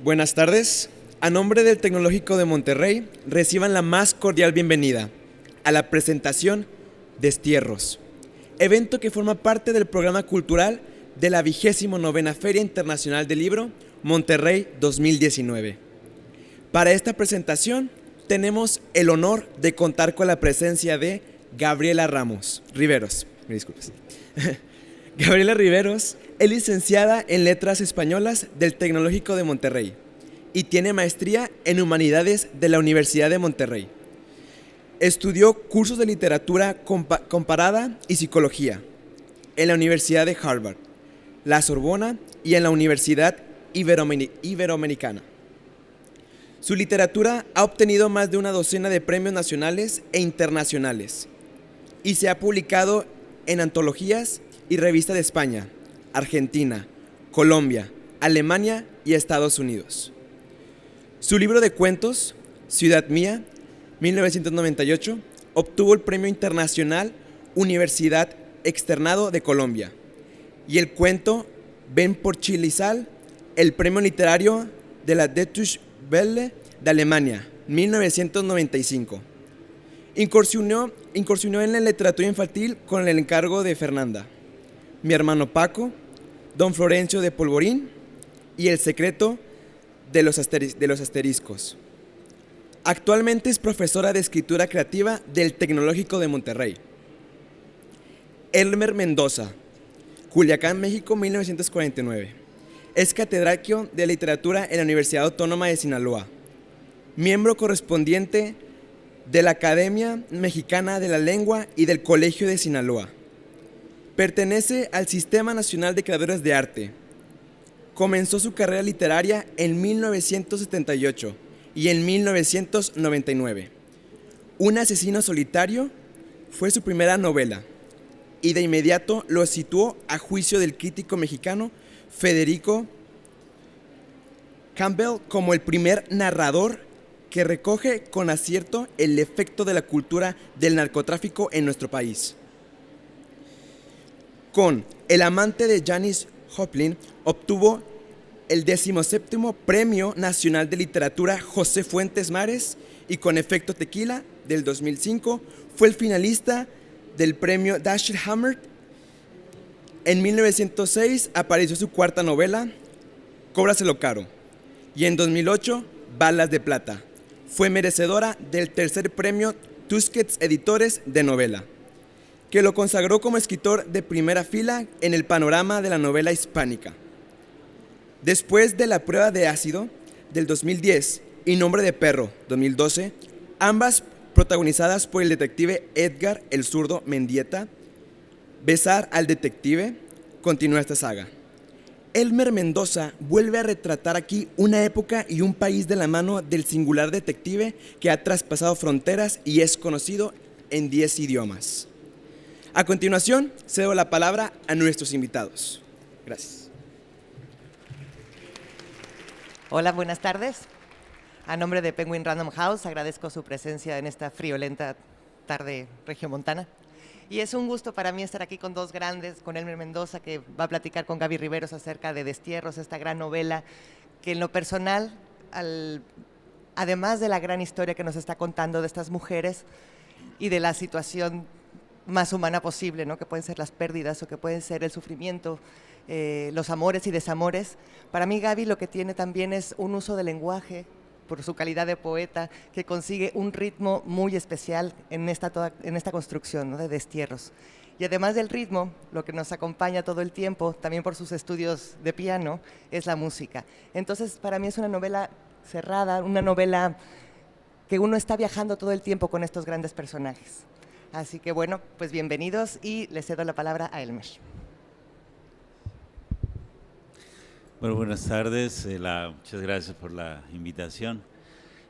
Buenas tardes. A nombre del Tecnológico de Monterrey, reciban la más cordial bienvenida a la presentación Destierros, evento que forma parte del programa cultural de la 29ª Feria Internacional del Libro Monterrey 2019. Para esta presentación tenemos el honor de contar con la presencia de Gabriela Riveros. Me disculpas. Gabriela Riveros es licenciada en Letras Españolas del Tecnológico de Monterrey y tiene maestría en Humanidades de la Universidad de Monterrey. Estudió cursos de literatura comparada y psicología en la Universidad de Harvard, la Sorbona y en la Universidad Iberoamericana. Su literatura ha obtenido más de una docena de premios nacionales e internacionales y se ha publicado en antologías y revistas de España, Argentina, Colombia, Alemania y Estados Unidos. Su libro de cuentos, Ciudad Mía, 1998, obtuvo el Premio Internacional Universidad Externado de Colombia y el cuento Ven por Chilizal, el Premio Literario de la Deutsche Welle de Alemania, 1995. Incursionó en la literatura infantil con el encargo de Fernanda, Mi hermano Paco, Don Florencio de Polvorín y El secreto de los asteriscos. Actualmente es profesora de escritura creativa del Tecnológico de Monterrey. Elmer Mendoza, Culiacán, México, 1949. Es catedrático de literatura en la Universidad Autónoma de Sinaloa. Miembro correspondiente de la Academia Mexicana de la Lengua y del Colegio de Sinaloa. Pertenece al Sistema Nacional de Creadores de Arte. Comenzó su carrera literaria en 1978 y en 1999. Un asesino solitario fue su primera novela y de inmediato lo situó a juicio del crítico mexicano Federico Campbell como el primer narrador que recoge con acierto el efecto de la cultura del narcotráfico en nuestro país. Con El amante de Janis Joplin obtuvo el 17º Premio Nacional de Literatura José Fuentes Mares y con Efecto Tequila del 2005 fue el finalista del Premio Dashiell Hammett. En 1906 apareció su cuarta novela, Cóbraselo caro, y en 2008, Balas de plata. Fue merecedora del tercer premio Tusquets Editores de novela, que lo consagró como escritor de primera fila en el panorama de la novela hispánica. Después de La prueba de ácido del 2010 y Nombre de perro 2012, ambas protagonizadas por el detective Edgar el Zurdo Mendieta, Besar al detective, continúa esta saga. Elmer Mendoza vuelve a retratar aquí una época y un país de la mano del singular detective que ha traspasado fronteras y es conocido en 10 idiomas. A continuación, cedo la palabra a nuestros invitados. Gracias. Hola, buenas tardes. A nombre de Penguin Random House, agradezco su presencia en esta friolenta tarde regiomontana. Y es un gusto para mí estar aquí con dos grandes, con Elmer Mendoza, que va a platicar con Gaby Riveros acerca de Destierros, esta gran novela, que en lo personal, además de la gran historia que nos está contando de estas mujeres y de la situación más humana posible, ¿no? Que pueden ser las pérdidas o que pueden ser el sufrimiento, los amores y desamores. Para mí Gaby lo que tiene también es un uso del lenguaje, por su calidad de poeta, que consigue un ritmo muy especial en esta construcción, ¿no? De Destierros. Y además del ritmo, lo que nos acompaña todo el tiempo, también por sus estudios de piano, es la música. Entonces, para mí es una novela cerrada, una novela que uno está viajando todo el tiempo con estos grandes personajes. Así que bueno, pues bienvenidos y les cedo la palabra a Elmer. Bueno, buenas tardes. Muchas gracias por la invitación.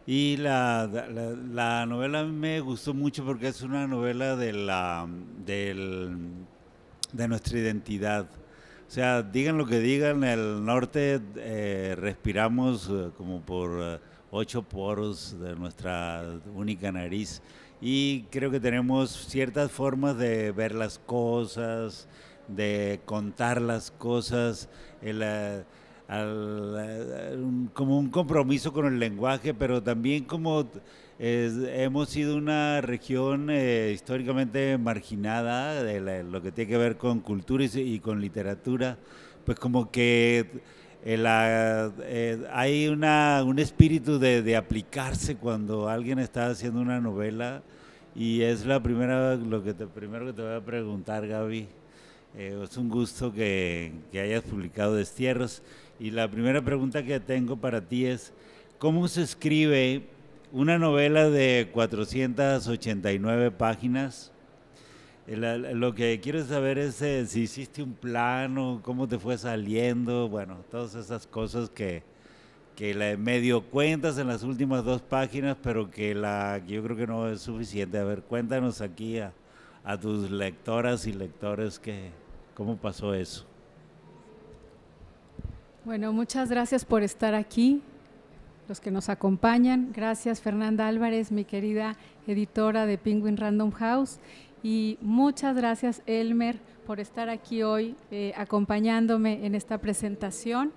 Y la novela me gustó mucho porque es una novela de nuestra identidad. O sea, digan lo que digan, en el norte respiramos como por 8 poros de nuestra única nariz. Y creo que tenemos ciertas formas de ver las cosas, de contar las cosas. como un compromiso con el lenguaje, pero también como hemos sido una región históricamente marginada de lo que tiene que ver con cultura y con literatura, pues como que hay un espíritu de aplicarse cuando alguien está haciendo una novela, y es primero que te voy a preguntar, Gaby. Es un gusto que hayas publicado Destierros. Y la primera pregunta que tengo para ti es, ¿cómo se escribe una novela de 489 páginas? Lo que quiero saber es si hiciste un plano, cómo te fue saliendo, bueno, todas esas cosas que medio cuentas en las últimas 2 páginas, pero que yo creo que no es suficiente. A ver, cuéntanos aquí a tus lectoras y lectores cómo pasó eso. Bueno, muchas gracias por estar aquí, los que nos acompañan. Gracias, Fernanda Álvarez, mi querida editora de Penguin Random House, y muchas gracias, Elmer, por estar aquí hoy acompañándome en esta presentación.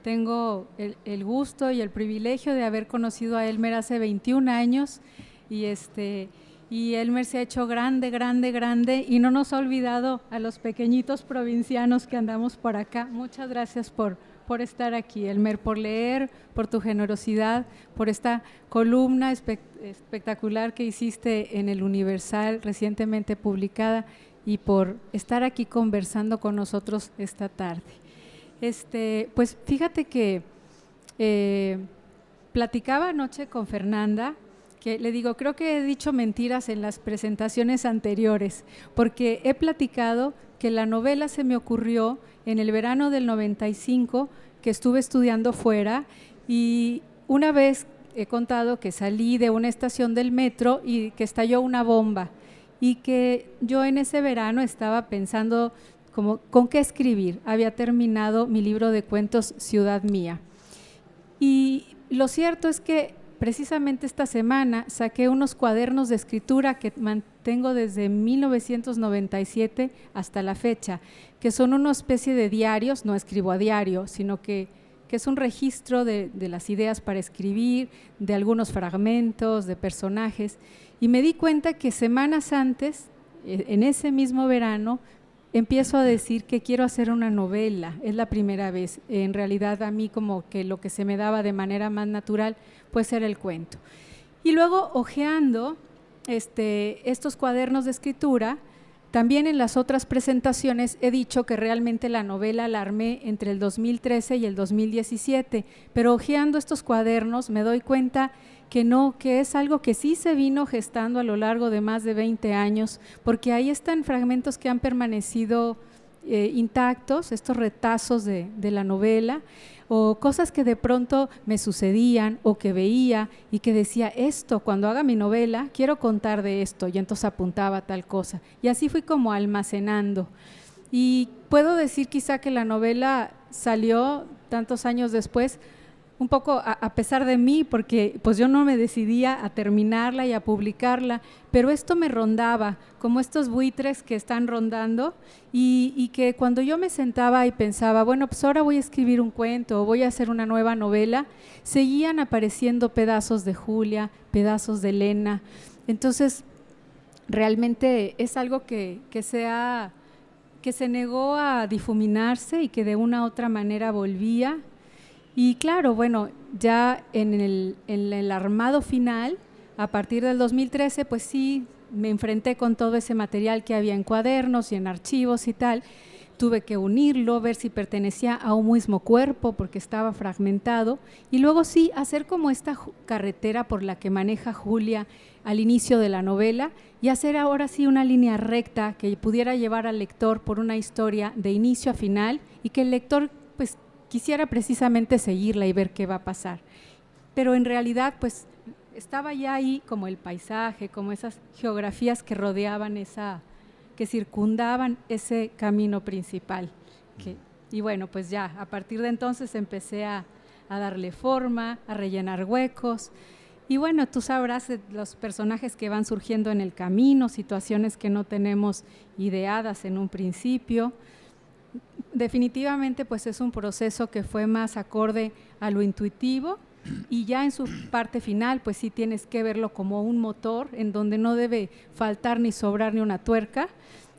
Tengo el gusto y el privilegio de haber conocido a Elmer hace 21 años y Elmer se ha hecho grande, grande, grande, y no nos ha olvidado a los pequeñitos provincianos que andamos por acá. Muchas gracias por estar aquí, Elmer, por leer, por tu generosidad, por esta columna espectacular que hiciste en el Universal recientemente publicada, y por estar aquí conversando con nosotros esta tarde. Pues fíjate que platicaba anoche con Fernanda, que le digo, creo que he dicho mentiras en las presentaciones anteriores, porque he platicado que la novela se me ocurrió en el verano del 95, que estuve estudiando fuera, y una vez he contado que salí de una estación del metro y que estalló una bomba, y que yo en ese verano estaba pensando como con qué escribir. Había terminado mi libro de cuentos Ciudad Mía, y lo cierto es que precisamente esta semana saqué unos cuadernos de escritura que mantengo desde 1997 hasta la fecha, que son una especie de diarios. No escribo a diario, sino que es un registro de las ideas para escribir, de algunos fragmentos, de personajes, y me di cuenta que semanas antes, en ese mismo verano, empiezo a decir que quiero hacer una novela. Es la primera vez. En realidad, a mí como que lo que se me daba de manera más natural pues era el cuento. Y luego, hojeando estos cuadernos de escritura, también en las otras presentaciones he dicho que realmente la novela la armé entre el 2013 y el 2017, pero hojeando estos cuadernos me doy cuenta que no, que es algo que sí se vino gestando a lo largo de más de 20 años, porque ahí están fragmentos que han permanecido intactos, estos retazos de la novela, o cosas que de pronto me sucedían o que veía y que decía, esto, cuando haga mi novela, quiero contar de esto, y entonces apuntaba tal cosa. Y así fui como almacenando. Y puedo decir quizá que la novela salió tantos años después, un poco a pesar de mí, porque pues yo no me decidía a terminarla y a publicarla, pero esto me rondaba, como estos buitres que están rondando, y que cuando yo me sentaba y pensaba, bueno, pues ahora voy a escribir un cuento o voy a hacer una nueva novela, seguían apareciendo pedazos de Julia, pedazos de Elena. Entonces, realmente es algo que se negó a difuminarse y que de una u otra manera volvía. Y claro, bueno, ya en el armado final, a partir del 2013, pues sí, me enfrenté con todo ese material que había en cuadernos y en archivos y tal. Tuve que unirlo, ver si pertenecía a un mismo cuerpo porque estaba fragmentado, y luego sí, hacer como esta carretera por la que maneja Julia al inicio de la novela, y hacer ahora sí una línea recta que pudiera llevar al lector por una historia de inicio a final, y que el lector pues quisiera precisamente seguirla y ver qué va a pasar. Pero en realidad pues estaba ya ahí como el paisaje, como esas geografías que rodeaban que circundaban ese camino principal. Y bueno, pues ya a partir de entonces empecé a darle forma, a rellenar huecos. Y bueno, tú sabrás los personajes que van surgiendo en el camino, situaciones que no tenemos ideadas en un principio. definitivamente pues es un proceso que fue más acorde a lo intuitivo, y ya en su parte final pues sí tienes que verlo como un motor en donde no debe faltar ni sobrar ni una tuerca,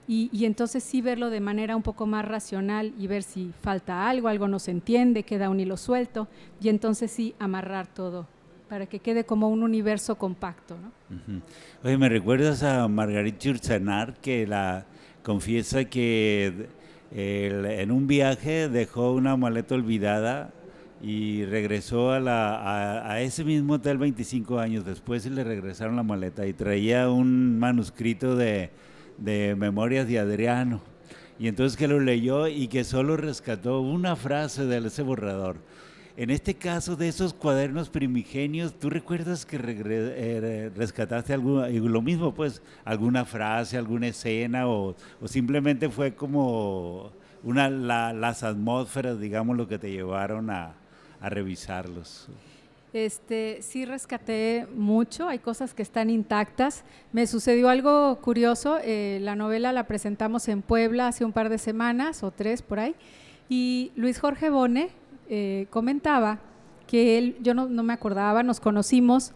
y entonces sí verlo de manera un poco más racional y ver si falta algo, algo no se entiende, queda un hilo suelto, y entonces sí amarrar todo para que quede como un universo compacto, ¿no? Uh-huh. Oye, ¿me recuerdas a Marguerite Yourcenar, que la confiesa que en un viaje dejó una maleta olvidada y regresó a ese mismo hotel 25 años después y le regresaron la maleta y traía un manuscrito de Memorias de Adriano, y entonces que lo leyó y que solo rescató una frase de ese borrador? En este caso de esos cuadernos primigenios, ¿tú recuerdas que rescataste lo mismo, pues, alguna frase, alguna escena, o simplemente fue como las atmósferas, digamos, lo que te llevaron a revisarlos? Sí rescaté mucho, hay cosas que están intactas. Me sucedió algo curioso, la novela la presentamos en Puebla hace un par de semanas o 3 por ahí, y Luis Jorge Bone comentaba que él, yo no me acordaba, nos conocimos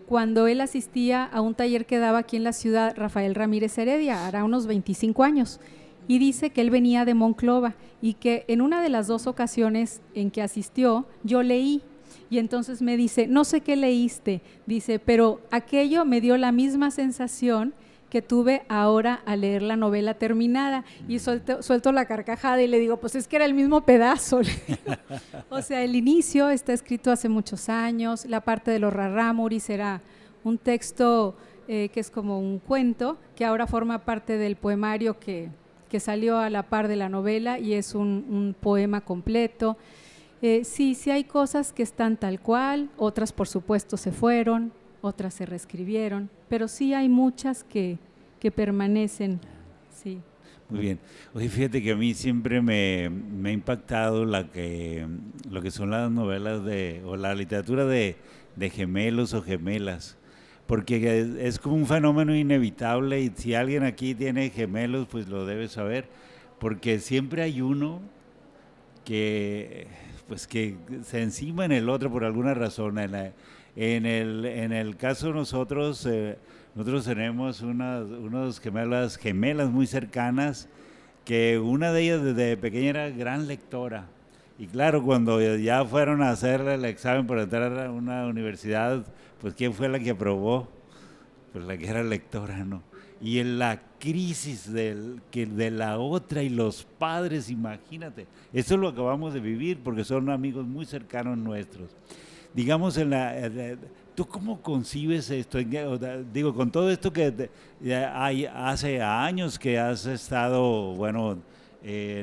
cuando él asistía a un taller que daba aquí en la ciudad Rafael Ramírez Heredia, hará unos 25 años, y dice que él venía de Monclova y que en una de las 2 ocasiones en que asistió yo leí. Y entonces me dice, no sé qué leíste, dice, pero aquello me dio la misma sensación que tuve ahora al leer la novela terminada, y suelto la carcajada y le digo, pues es que era el mismo pedazo. O sea, el inicio está escrito hace muchos años, la parte de los rarámuris era un texto que es como un cuento, que ahora forma parte del poemario que salió a la par de la novela y es un poema completo. Sí hay cosas que están tal cual, otras por supuesto se fueron, otras se reescribieron, pero sí hay muchas que permanecen, sí. Muy bien. Oye, fíjate que a mí siempre me ha impactado lo que son las novelas o la literatura de gemelos o gemelas, porque es como un fenómeno inevitable, y si alguien aquí tiene gemelos, pues lo debe saber, porque siempre hay uno que se encima en el otro por alguna razón. En el caso de nosotros tenemos unas gemelas muy cercanas, que una de ellas desde pequeña era gran lectora, y claro, cuando ya fueron a hacer el examen para entrar a una universidad, pues ¿quién fue la que aprobó? Pues la que era lectora, ¿no? Y en la crisis de la otra y los padres, imagínate, eso lo acabamos de vivir porque son amigos muy cercanos nuestros. Digamos, ¿tú cómo concibes esto? Digo, con todo esto que hace años que has estado,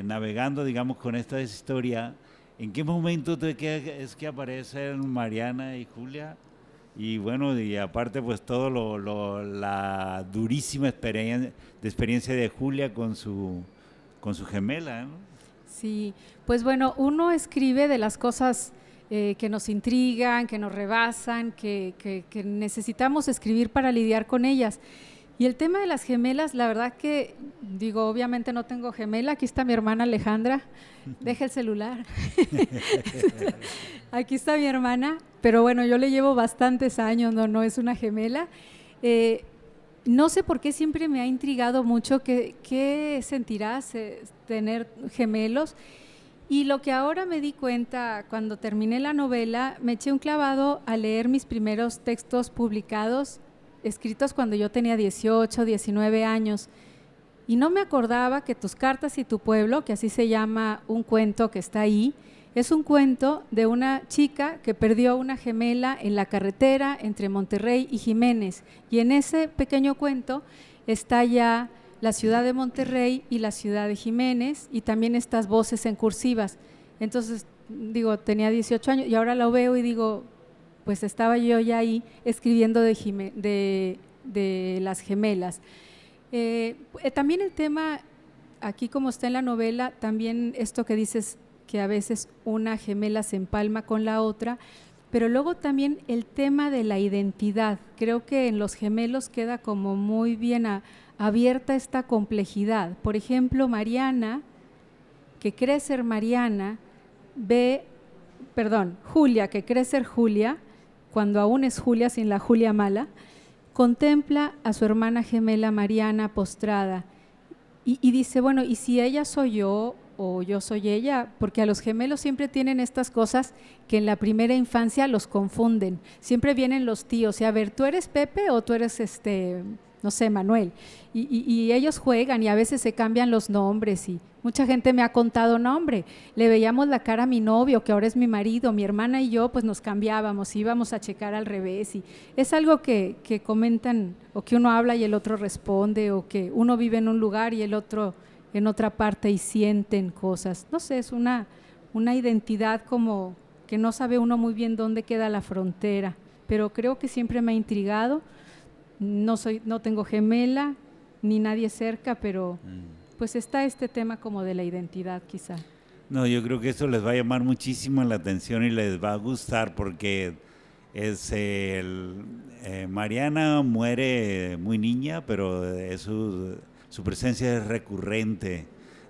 navegando, digamos, con esta historia, ¿en qué momento es que aparecen Mariana y Julia? Y bueno, y aparte pues todo la durísima experiencia de Julia con su gemela, ¿no? Sí, pues bueno, uno escribe de las cosas que nos intrigan, que nos rebasan, que necesitamos escribir para lidiar con ellas. Y el tema de las gemelas, la verdad que, digo, obviamente no tengo gemela, aquí está mi hermana Alejandra, deja el celular, aquí está mi hermana, pero bueno, yo le llevo bastantes años, no es una gemela. No sé por qué siempre me ha intrigado mucho qué sentirás tener gemelos, y lo que ahora me di cuenta cuando terminé la novela, me eché un clavado a leer mis primeros textos publicados, escritos cuando yo tenía 18, 19 años, y no me acordaba que Tus cartas y tu pueblo, que así se llama un cuento que está ahí, es un cuento de una chica que perdió una gemela en la carretera entre Monterrey y Jiménez, y en ese pequeño cuento está ya la ciudad de Monterrey y la ciudad de Jiménez, y también estas voces en cursivas. Entonces, digo, tenía 18 años y ahora lo veo y digo, pues estaba yo ya ahí escribiendo de las gemelas. También el tema, aquí como está en la novela, también esto que dices, que a veces una gemela se empalma con la otra, pero luego también el tema de la identidad. Creo que en los gemelos queda como muy bien abierta esta complejidad. Por ejemplo, Mariana que cree ser Mariana, Julia, que cree ser Julia, cuando aún es Julia sin la Julia mala, contempla a su hermana gemela Mariana postrada y dice, bueno, ¿y si ella soy yo o yo soy ella? Porque a los gemelos siempre tienen estas cosas que en la primera infancia los confunden. Siempre vienen los tíos y a ver, ¿tú eres Pepe o tú eres no sé, Manuel? Y ellos juegan y a veces se cambian los nombres y mucha gente me ha contado, no hombre, le veíamos la cara a mi novio, que ahora es mi marido, mi hermana y yo pues nos cambiábamos, íbamos a checar al revés y es algo que comentan o que uno habla y el otro responde o que uno vive en un lugar y el otro en otra parte y sienten cosas. No sé, es una identidad como que no sabe uno muy bien dónde queda la frontera, pero creo que siempre me ha intrigado. No tengo gemela ni nadie cerca, pero pues está este tema como de la identidad quizá. No, yo creo que eso les va a llamar muchísimo la atención y les va a gustar porque Mariana muere muy niña, pero su presencia es recurrente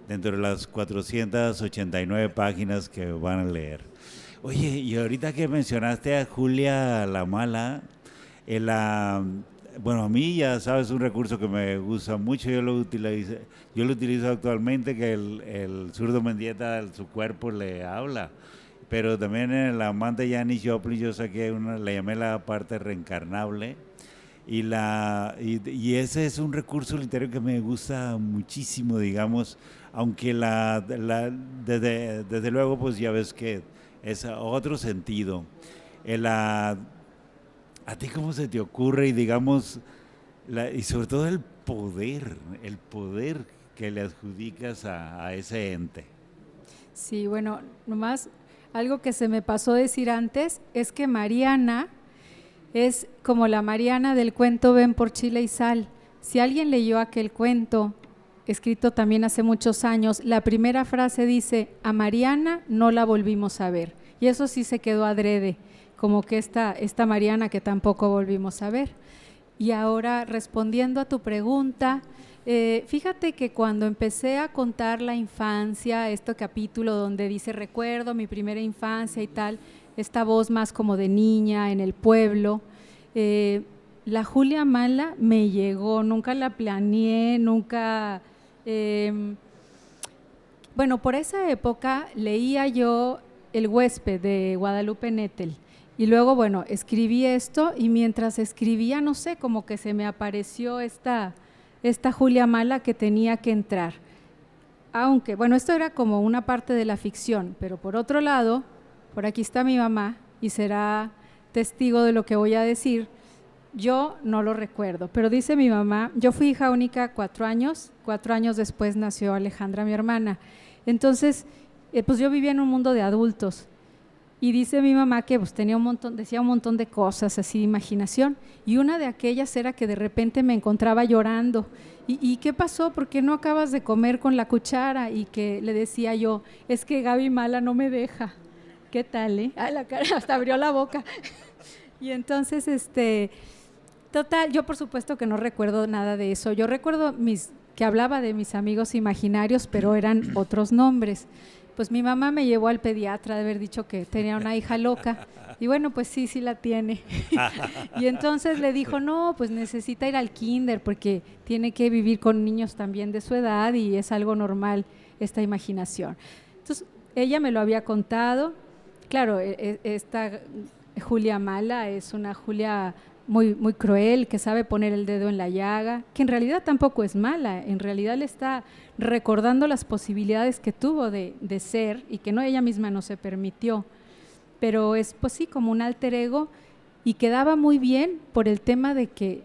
dentro de las 489 páginas que van a leer. Oye, y ahorita que mencionaste a Julia la Mala, bueno, a mí ya sabes, un recurso que me gusta mucho, yo lo utilizo actualmente, que el zurdo Mendieta, su cuerpo le habla, pero también en el amante de Janis Joplin yo saqué le llamé la parte reencarnable, y ese es un recurso literario que me gusta muchísimo, digamos, aunque desde luego pues ya ves que es otro sentido. ¿A ti cómo se te ocurre y digamos, y sobre todo el poder que le adjudicas a ese ente? Sí, bueno, nomás algo que se me pasó decir antes es que Mariana es como la Mariana del cuento Ven por Chile y Sal. Si alguien leyó aquel cuento, escrito también hace muchos años, la primera frase dice, a Mariana no la volvimos a ver. Y eso sí se quedó adrede, como que esta Mariana que tampoco volvimos a ver. Y ahora, respondiendo a tu pregunta, fíjate que cuando empecé a contar la infancia, este capítulo donde dice recuerdo mi primera infancia y tal, esta voz más como de niña en el pueblo, la Julia Mala me llegó, nunca la planeé, nunca… bueno, por esa época leía yo El huésped de Guadalupe Nettel. Y luego, bueno, escribí esto y mientras escribía, no sé, como que se me apareció esta Julia Mala que tenía que entrar. Aunque, bueno, esto era como una parte de la ficción, pero por otro lado, por aquí está mi mamá y será testigo de lo que voy a decir. Yo no lo recuerdo, pero dice mi mamá, yo fui hija única 4 años después nació Alejandra, mi hermana. Entonces, pues yo vivía en un mundo de adultos. Y dice mi mamá que pues decía un montón de cosas así de imaginación y una de aquellas era que de repente me encontraba llorando ¿Y qué pasó? ¿Por qué no acabas de comer con la cuchara? Y que le decía yo, es que Gaby Mala no me deja. ¿Qué tal, la cara hasta abrió la boca. Y entonces total, yo por supuesto que no recuerdo nada de eso. Yo recuerdo que hablaba de mis amigos imaginarios, pero eran otros nombres. Pues mi mamá me llevó al pediatra de haber dicho que tenía una hija loca. Y bueno, pues sí la tiene. Y entonces le dijo, no, pues necesita ir al kinder porque tiene que vivir con niños también de su edad y es algo normal esta imaginación. Entonces, ella me lo había contado. Claro, esta Julia Mala es una Julia muy, muy cruel, que sabe poner el dedo en la llaga, que en realidad tampoco es mala, en realidad le está recordando las posibilidades que tuvo de ser y que ella misma no se permitió, pero es pues sí como un alter ego y quedaba muy bien por el tema de que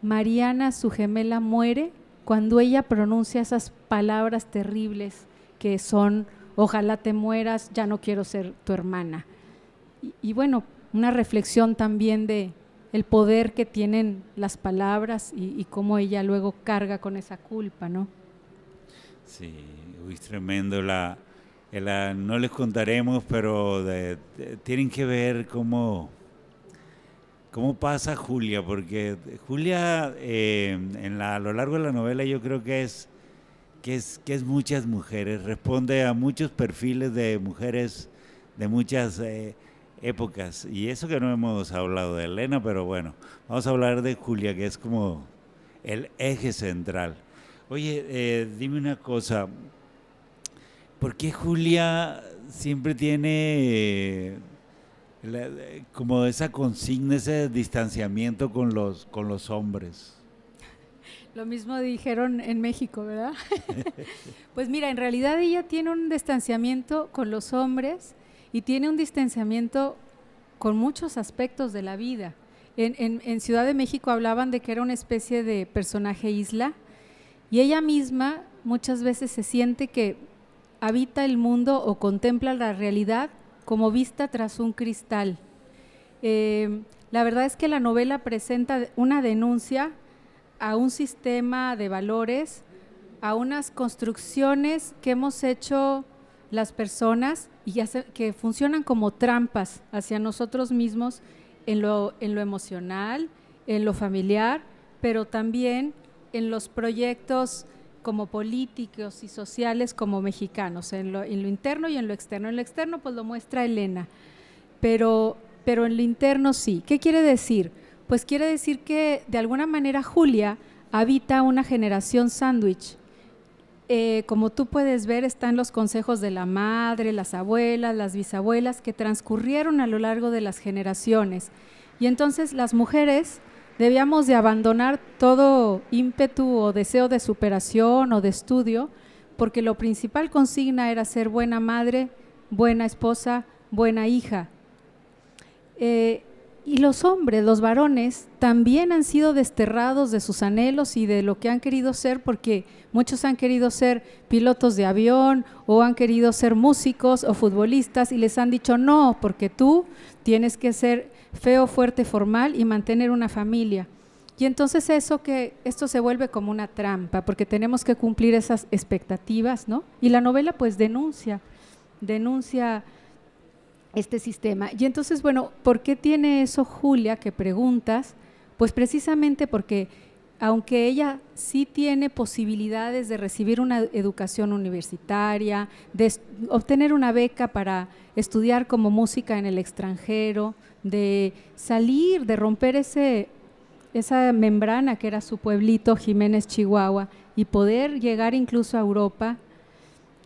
Mariana, su gemela, muere cuando ella pronuncia esas palabras terribles que son ojalá te mueras, ya no quiero ser tu hermana. Y bueno, una reflexión también de el poder que tienen las palabras y cómo ella luego carga con esa culpa, ¿no? Sí, es tremendo. No les contaremos, pero tienen que ver cómo pasa Julia, porque Julia a lo largo de la novela yo creo que que es muchas mujeres, responde a muchos perfiles de mujeres de muchas épocas. Y eso que no hemos hablado de Elena, pero bueno, vamos a hablar de Julia, que es como el eje central. Oye, dime una cosa, ¿por qué Julia siempre tiene como esa consigna, ese distanciamiento con los hombres? Lo mismo dijeron en México, ¿verdad? Pues mira, en realidad ella tiene un distanciamiento con los hombres y tiene un distanciamiento con muchos aspectos de la vida. En Ciudad de México hablaban de que era una especie de personaje isla y ella misma muchas veces se siente que habita el mundo o contempla la realidad como vista tras un cristal. La verdad es que la novela presenta una denuncia a un sistema de valores, a unas construcciones que hemos hecho las personas y que funcionan como trampas hacia nosotros mismos en lo emocional, en lo familiar, pero también en los proyectos como políticos y sociales como mexicanos, en lo interno y en lo externo. En lo externo pues lo muestra Elena, pero en lo interno sí. ¿Qué quiere decir? Pues quiere decir que de alguna manera Julia habita una generación sándwich. Como tú puedes ver, están los consejos de la madre, las abuelas, las bisabuelas, que transcurrieron a lo largo de las generaciones. Y entonces las mujeres debíamos de abandonar todo ímpetu o deseo de superación o de estudio, porque lo principal consigna era ser buena madre, buena esposa, buena hija. Y los hombres, los varones, también han sido desterrados de sus anhelos y de lo que han querido ser, porque muchos han querido ser pilotos de avión o han querido ser músicos o futbolistas y les han dicho no, porque tú tienes que ser feo, fuerte, formal y mantener una familia. Y entonces esto se vuelve como una trampa, porque tenemos que cumplir esas expectativas, ¿no? Y la novela pues denuncia este sistema. Y entonces, bueno, ¿por qué tiene eso Julia que preguntas? Pues precisamente porque aunque ella sí tiene posibilidades de recibir una educación universitaria, de obtener una beca para estudiar como música en el extranjero, de salir, de romper esa membrana que era su pueblito, Jiménez, Chihuahua, y poder llegar incluso a Europa.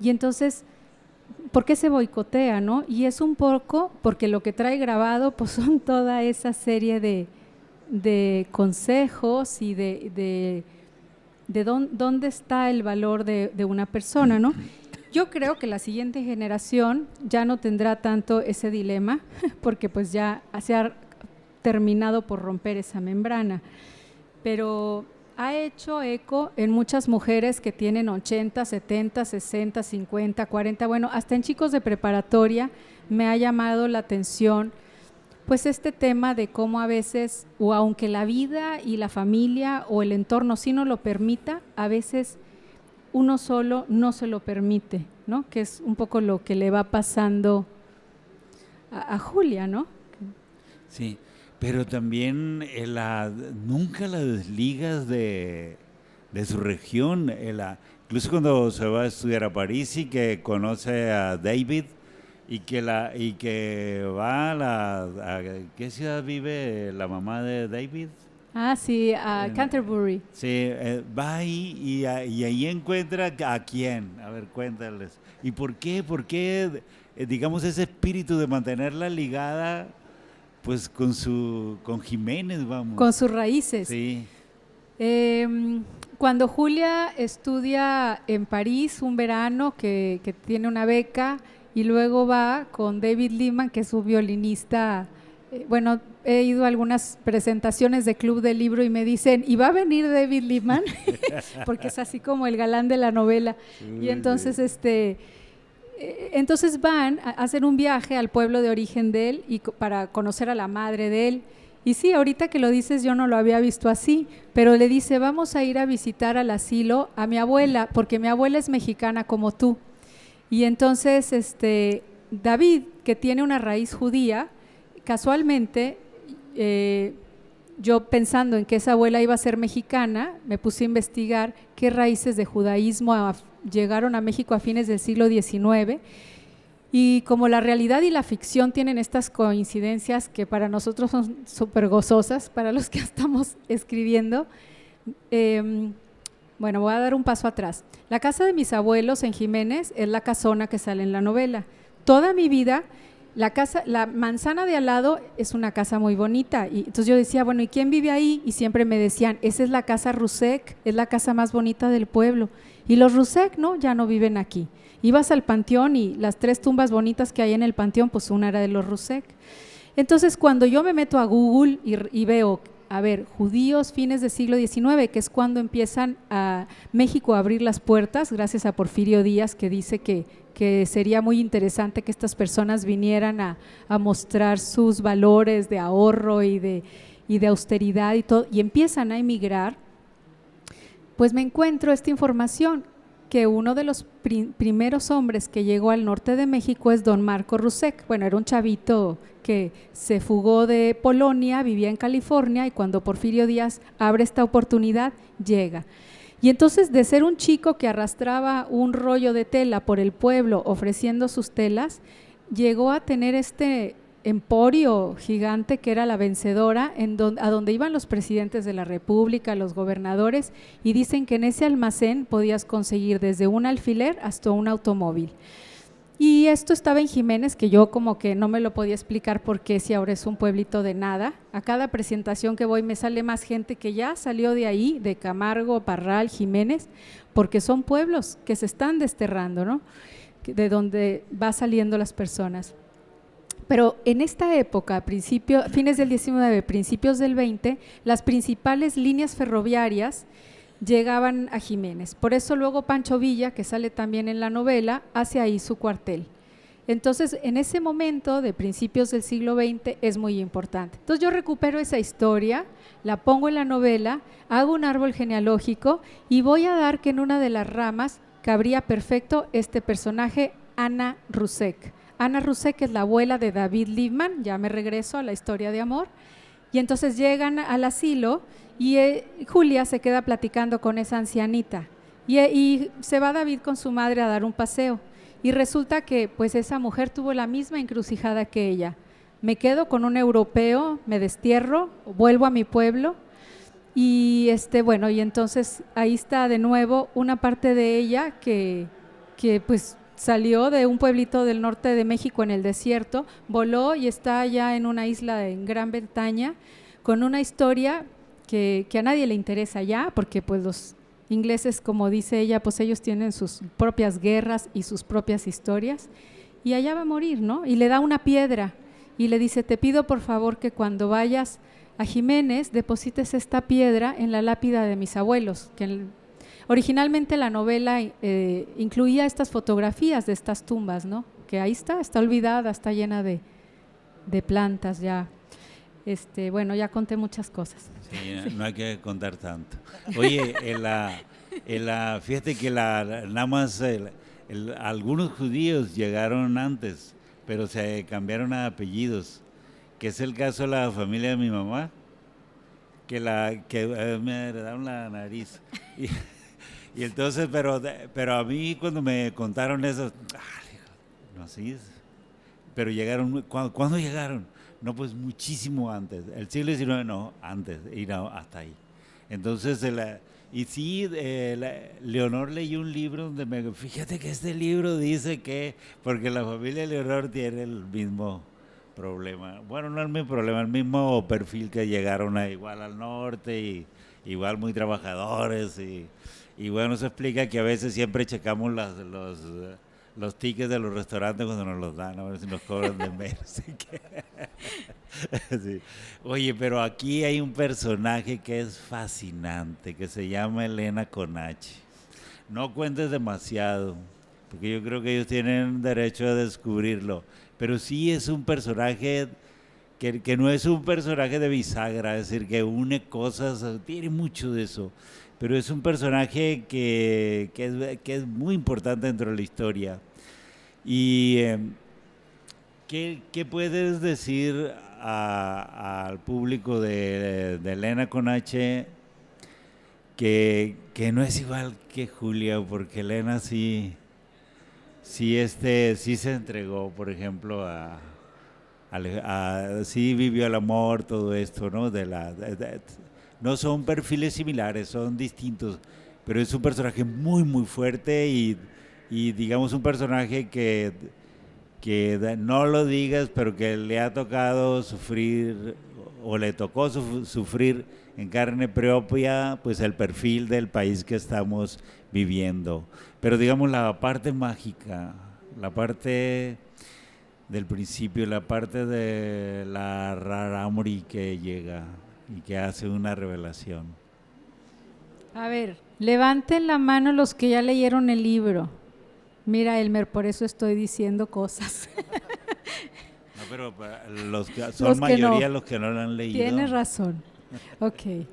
Y entonces, ¿por qué se boicotea, no? Y es un poco porque lo que trae grabado pues son toda esa serie de consejos y de dónde está el valor de una persona, ¿no? Yo creo que la siguiente generación ya no tendrá tanto ese dilema, porque pues ya se ha terminado por romper esa membrana, pero ha hecho eco en muchas mujeres que tienen 80, 70, 60, 50, 40, bueno, hasta en chicos de preparatoria me ha llamado la atención pues este tema de cómo a veces, o aunque la vida y la familia o el entorno sí no lo permita, a veces uno solo no se lo permite, ¿no? Que es un poco lo que le va pasando a Julia, ¿no? Sí, pero también nunca la desligas de su región. Incluso cuando se va a estudiar a París y que conoce a David y que va a ¿qué ciudad vive la mamá de David? Ah, sí, a Canterbury. Sí, va ahí y ahí encuentra a quién. A ver, cuéntales. ¿Y por qué? ¿Por qué, digamos, ese espíritu de mantenerla ligada, pues, con Jiménez, vamos? Con sus raíces. Sí. Cuando Julia estudia en París un verano, que tiene una beca, y luego va con David Lehman, que es su violinista. Bueno, he ido a algunas presentaciones de Club del Libro y me dicen, ¿y va a venir David Lehman? Porque es así como el galán de la novela. Y entonces, entonces van a hacer un viaje al pueblo de origen de él y para conocer a la madre de él. Y sí, ahorita que lo dices, yo no lo había visto así, pero le dice, vamos a ir a visitar al asilo a mi abuela, porque mi abuela es mexicana como tú. Y entonces David, que tiene una raíz judía, casualmente yo pensando en que esa abuela iba a ser mexicana, me puse a investigar qué raíces de judaísmo llegaron a México a fines del siglo XIX. Y como la realidad y la ficción tienen estas coincidencias que para nosotros son súper gozosas, para los que estamos escribiendo, bueno, voy a dar un paso atrás. La casa de mis abuelos en Jiménez es la casona que sale en la novela. Toda mi vida, la manzana de al lado es una casa muy bonita. Y entonces yo decía, bueno, ¿y quién vive ahí? Y siempre me decían, esa es la casa Rusek, es la casa más bonita del pueblo. Y los Rusek, ¿no? Ya no viven aquí. Ibas al panteón y las 3 tumbas bonitas que hay en el panteón, pues una era de los Rusek. Entonces, cuando yo me meto a Google y veo, a ver, judíos fines del siglo XIX, que es cuando empiezan a México a abrir las puertas, gracias a Porfirio Díaz, que dice que sería muy interesante que estas personas vinieran a mostrar sus valores de ahorro y de austeridad y todo, y empiezan a emigrar, pues me encuentro esta información, que uno de los primeros hombres que llegó al norte de México es don Marco Rusek. Bueno, era un chavito que se fugó de Polonia, vivía en California, y cuando Porfirio Díaz abre esta oportunidad, llega. Y entonces, de ser un chico que arrastraba un rollo de tela por el pueblo ofreciendo sus telas, llegó a tener este emporio gigante que era La Vencedora, a donde iban los presidentes de la República, los gobernadores, y dicen que en ese almacén podías conseguir desde un alfiler hasta un automóvil. Y esto estaba en Jiménez, que yo como que no me lo podía explicar por qué, si ahora es un pueblito de nada. A cada presentación que voy me sale más gente que ya salió de ahí, de Camargo, Parral, Jiménez, porque son pueblos que se están desterrando, ¿no? De donde va saliendo las personas. Pero en esta época, fines del 19, principios del 20, las principales líneas ferroviarias llegaban a Jiménez. Por eso luego Pancho Villa, que sale también en la novela, hace ahí su cuartel. Entonces, en ese momento de principios del siglo XX es muy importante. Entonces yo recupero esa historia, la pongo en la novela, hago un árbol genealógico y voy a dar que en una de las ramas cabría perfecto este personaje, Ana Rusek. Ana Rusek es la abuela de David Liebman, ya me regreso a la historia de amor, y entonces llegan al asilo y Julia se queda platicando con esa ancianita y se va David con su madre a dar un paseo y resulta que pues esa mujer tuvo la misma encrucijada que ella. Me quedo con un europeo, me destierro, vuelvo a mi pueblo y bueno, y entonces ahí está de nuevo una parte de ella que pues salió de un pueblito del norte de México en el desierto, voló y está allá en una isla en Gran Bretaña con una historia que a nadie le interesa ya, porque pues los ingleses, como dice ella, pues ellos tienen sus propias guerras y sus propias historias, y allá va a morir, ¿no? Y le da una piedra y le dice, te pido por favor que cuando vayas a Jiménez deposites esta piedra en la lápida de mis abuelos, que originalmente la novela incluía estas fotografías de estas tumbas, ¿no? Que ahí está olvidada, está llena de plantas ya. Bueno, ya conté muchas cosas. Sí, no hay que contar tanto. Oye, fíjate que nada más algunos judíos llegaron antes, pero se cambiaron a apellidos, que es el caso de la familia de mi mamá, que me heredaron la nariz. Y entonces, pero a mí cuando me contaron eso, no sé, pero llegaron, ¿cuándo llegaron? No, pues muchísimo antes, el siglo XIX no, antes, y no, hasta ahí. Entonces, y sí, Leonor leyó un libro donde fíjate que este libro dice que, porque la familia de Leonor tiene el mismo problema, bueno, no el mismo problema, el mismo perfil que llegaron igual al norte, y igual muy trabajadores, y bueno, eso explica que a veces siempre checamos los tickets de los restaurantes cuando nos los dan, a ver si nos cobran de menos. Sí. Oye, pero aquí hay un personaje que es fascinante, que se llama Elena con H. No cuentes demasiado, porque yo creo que ellos tienen derecho a descubrirlo, pero sí es un personaje que no es un personaje de bisagra, es decir, que une cosas, tiene mucho de eso, pero es un personaje que es muy importante dentro de la historia. ¿Y qué puedes decir al público de Elena con H que no es igual que Julia, porque Elena sí se entregó, por ejemplo, sí vivió el amor, todo esto, ¿no? No son perfiles similares, son distintos, pero es un personaje muy, muy fuerte y digamos un personaje que no lo digas, pero que le ha tocado sufrir o le tocó sufrir en carne propia, pues el perfil del país que estamos viviendo. Pero digamos la parte mágica, la parte del principio, la parte de la Raramuri que llega y que hace una revelación. A ver, levanten la mano los que ya leyeron el libro. Mira, Elmer, por eso estoy diciendo cosas. No, pero son mayoría los que no lo han leído. Tienes razón. Ok.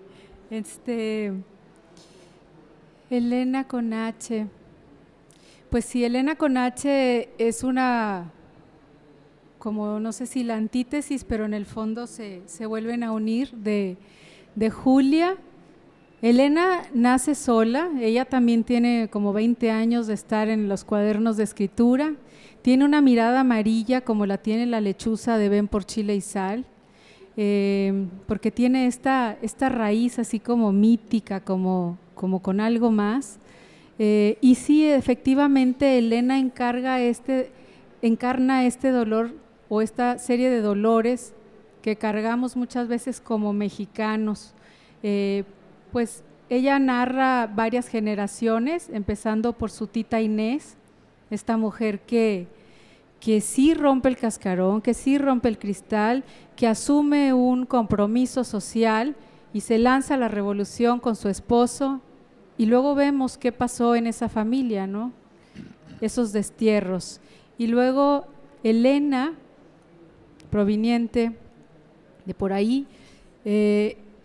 Elena con H. Pues sí, Elena con H es una, como no sé si la antítesis, pero en el fondo se vuelven a unir de Julia. Elena nace sola, ella también tiene como 20 años de estar en los cuadernos de escritura, tiene una mirada amarilla como la tiene la lechuza de Ven por Chile y Sal, porque tiene esta raíz así como mítica, como con algo más. Y sí, efectivamente, Elena encarna este dolor o esta serie de dolores que cargamos muchas veces como mexicanos. Pues ella narra varias generaciones, empezando por su tita Inés, esta mujer que sí rompe el cascarón, que sí rompe el cristal, que asume un compromiso social y se lanza a la revolución con su esposo. Y luego vemos qué pasó en esa familia, ¿no? Esos destierros. Y luego Elena, proveniente de por ahí,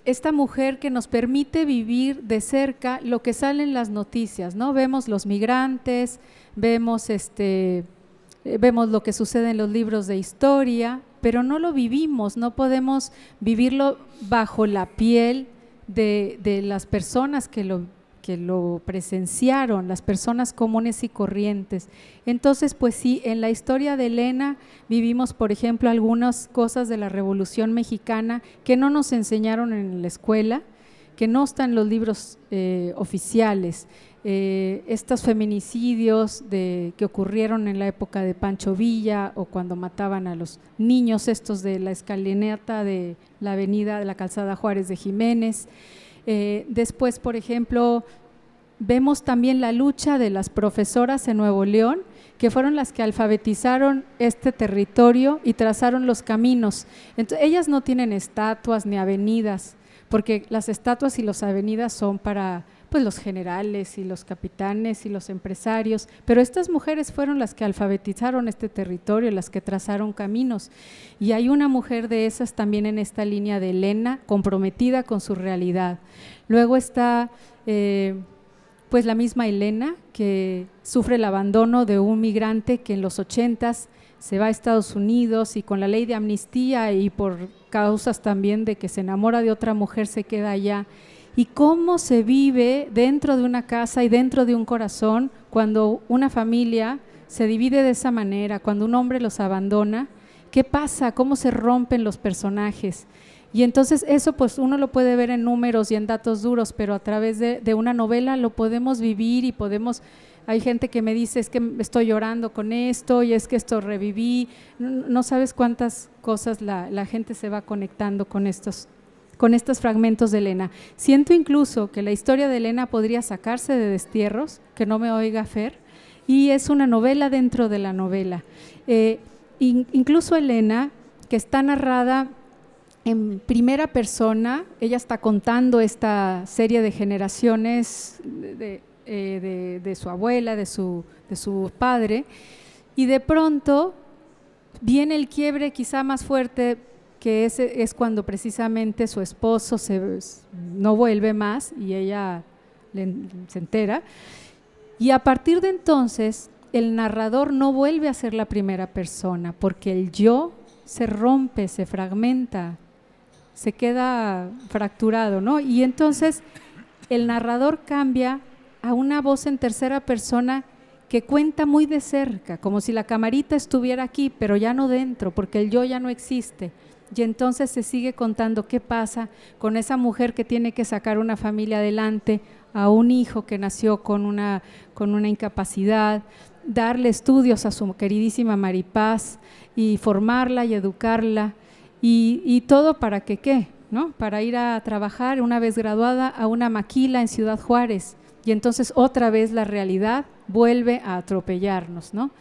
esta mujer que nos permite vivir de cerca lo que sale en las noticias, ¿no? Vemos los migrantes, vemos lo que sucede en los libros de historia, pero no lo vivimos, no podemos vivirlo bajo la piel de las personas que lo presenciaron, las personas comunes y corrientes. Entonces, pues sí, en la historia de Elena vivimos, por ejemplo, algunas cosas de la Revolución Mexicana que no nos enseñaron en la escuela, que no están en los libros oficiales. Estos feminicidios que ocurrieron en la época de Pancho Villa o cuando mataban a los niños estos de la escalinata de la avenida de la calzada Juárez de Jiménez. Después, por ejemplo, vemos también la lucha de las profesoras en Nuevo León, que fueron las que alfabetizaron este territorio y trazaron los caminos. Entonces, ellas no tienen estatuas ni avenidas, porque las estatuas y las avenidas son para pues los generales y los capitanes y los empresarios, pero estas mujeres fueron las que alfabetizaron este territorio, las que trazaron caminos, y hay una mujer de esas también en esta línea de Elena, comprometida con su realidad. Luego está pues la misma Elena, que sufre el abandono de un migrante que en los 80s se va a Estados Unidos y con la ley de amnistía y por causas también de que se enamora de otra mujer se queda allá. Y cómo se vive dentro de una casa y dentro de un corazón cuando una familia se divide de esa manera, cuando un hombre los abandona, ¿qué pasa? ¿Cómo se rompen los personajes? Y entonces eso pues uno lo puede ver en números y en datos duros, pero a través de una novela lo podemos vivir y podemos… Hay gente que me dice, es que estoy llorando con esto y es que esto reviví. No sabes cuántas cosas la gente se va conectando con estos fragmentos de Elena. Siento incluso que la historia de Elena podría sacarse de Destierros, que no me oiga Fer, y es una novela dentro de la novela. Incluso Elena, que está narrada en primera persona, ella está contando esta serie de generaciones de su abuela, de su padre, y de pronto viene el quiebre quizá más fuerte, que es cuando precisamente su esposo no vuelve más y ella se entera, y a partir de entonces el narrador no vuelve a ser la primera persona, porque el yo se rompe, se fragmenta, se queda fracturado, ¿no? Y entonces el narrador cambia a una voz en tercera persona que cuenta muy de cerca, como si la camarita estuviera aquí, pero ya no dentro, porque el yo ya no existe. Y entonces se sigue contando qué pasa con esa mujer que tiene que sacar una familia adelante, a un hijo que nació con una incapacidad, darle estudios a su queridísima Maripaz y formarla y educarla, y todo para que ¿qué? ¿No? Para ir a trabajar una vez graduada a una maquila en Ciudad Juárez, y entonces otra vez la realidad vuelve a atropellarnos, ¿no?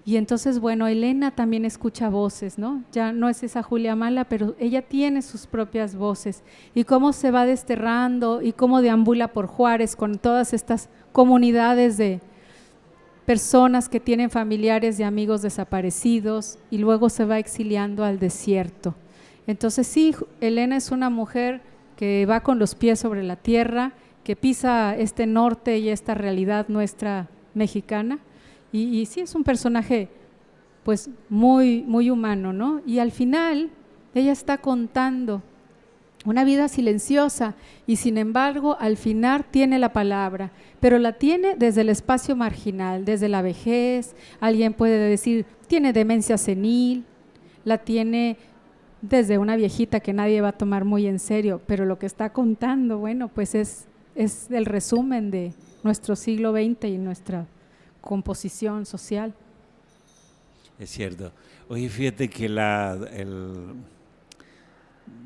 Y entonces, bueno, Elena también escucha voces, ¿no? Ya no es esa Julia Mala, pero ella tiene sus propias voces. Y cómo se va desterrando y cómo deambula por Juárez con todas estas comunidades de personas que tienen familiares y amigos desaparecidos, y luego se va exiliando al desierto. Entonces sí, Elena es una mujer que va con los pies sobre la tierra, que pisa este norte y esta realidad nuestra mexicana, y sí es un personaje pues muy, muy humano, ¿no? Y al final ella está contando una vida silenciosa, y sin embargo al final tiene la palabra, pero la tiene desde el espacio marginal, desde la vejez. Alguien puede decir, tiene demencia senil, la tiene desde una viejita que nadie va a tomar muy en serio, pero lo que está contando, bueno, pues es el resumen de nuestro siglo XX y nuestra composición social. Es cierto. Oye, fíjate que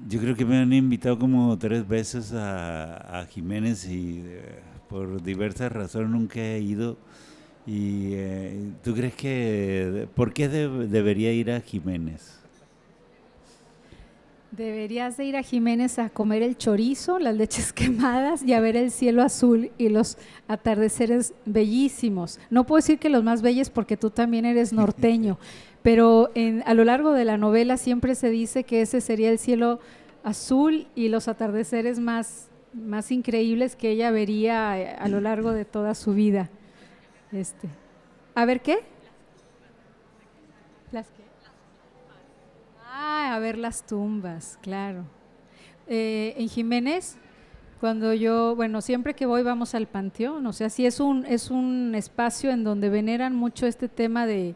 yo creo que me han invitado como 3 veces a Jiménez, y por diversas razones nunca he ido. Y ¿tú crees que por qué debería ir a Jiménez? Deberías de ir a Jiménez a comer el chorizo, las leches quemadas, y a ver el cielo azul y los atardeceres bellísimos. No puedo decir que los más bellos porque tú también eres norteño, pero a lo largo de la novela siempre se dice que ese sería el cielo azul y los atardeceres más increíbles que ella vería a lo largo de toda su vida. A ver, ¿qué? ¿Las qué? A ver las tumbas, claro. En Jiménez, cuando yo, bueno, siempre que voy vamos al panteón, o sea, sí es un espacio en donde veneran mucho este tema de,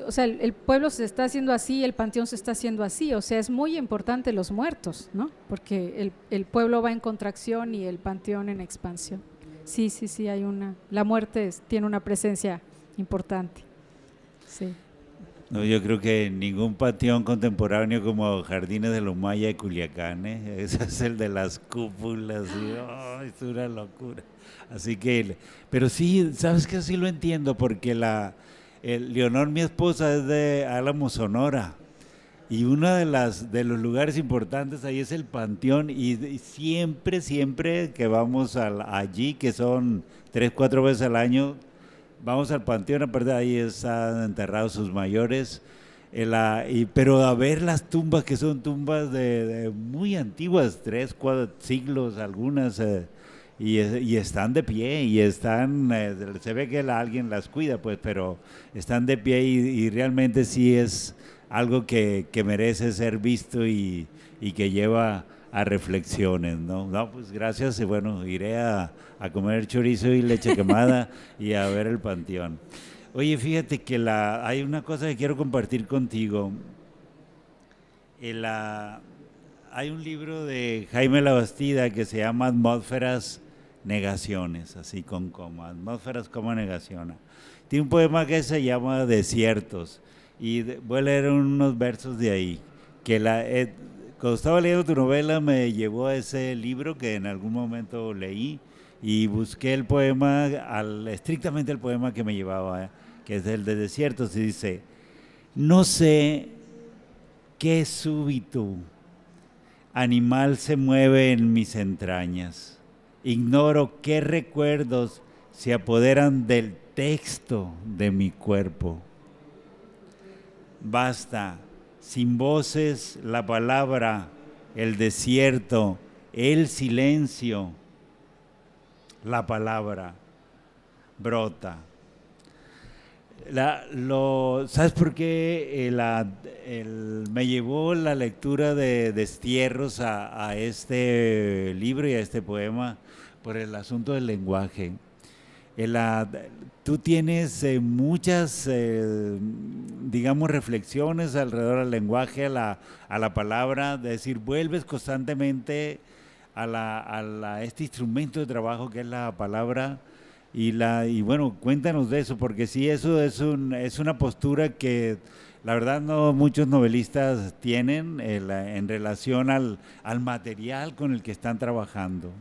o sea, el pueblo se está haciendo así, el panteón se está haciendo así, o sea, es muy importante los muertos, ¿no? Porque el pueblo va en contracción y el panteón en expansión. Sí, la muerte tiene una presencia importante, sí. No, yo creo que ningún panteón contemporáneo como Jardines de los Mayas de Culiacán, ese es el de las cúpulas, y es una locura. Así que, pero sí, ¿sabes qué? Sí lo entiendo, porque Leonor, mi esposa, es de Álamo, Sonora, y uno de los lugares importantes ahí es el panteón, y siempre que vamos allí, que son 3-4 veces al año, vamos al panteón. Aparte de ahí están enterrados sus mayores, pero a ver las tumbas, que son tumbas de muy antiguas, 3-4 siglos algunas, y están de pie, y están, se ve que alguien las cuida, pues, pero están de pie, y realmente sí es algo que merece ser visto, y que lleva a reflexiones, ¿no? No, pues gracias, y bueno, iré a comer chorizo y leche quemada y a ver el panteón. Oye, fíjate que hay una cosa que quiero compartir contigo. Hay un libro de Jaime Labastida que se llama Atmósferas Negaciones, así con coma, Atmósferas como negaciona. Tiene un poema que se llama Desiertos, y voy a leer unos versos de ahí, que cuando estaba leyendo tu novela me llevó a ese libro que en algún momento leí, y busqué el poema, estrictamente el poema que me llevaba, que es el de Desiertos, y dice: no sé qué súbito animal se mueve en mis entrañas, ignoro qué recuerdos se apoderan del texto de mi cuerpo. Basta, sin voces, la palabra, el desierto, el silencio, la palabra brota. ¿Sabes por qué me llevó la lectura de Destierros a este libro y a este poema? Por el asunto del lenguaje. Tú tienes muchas, digamos, reflexiones alrededor del lenguaje, a la palabra, es decir, vuelves constantemente a este instrumento de trabajo que es la palabra. Y bueno, cuéntanos de eso, porque sí, eso es una postura que la verdad no muchos novelistas tienen en relación al material con el que están trabajando.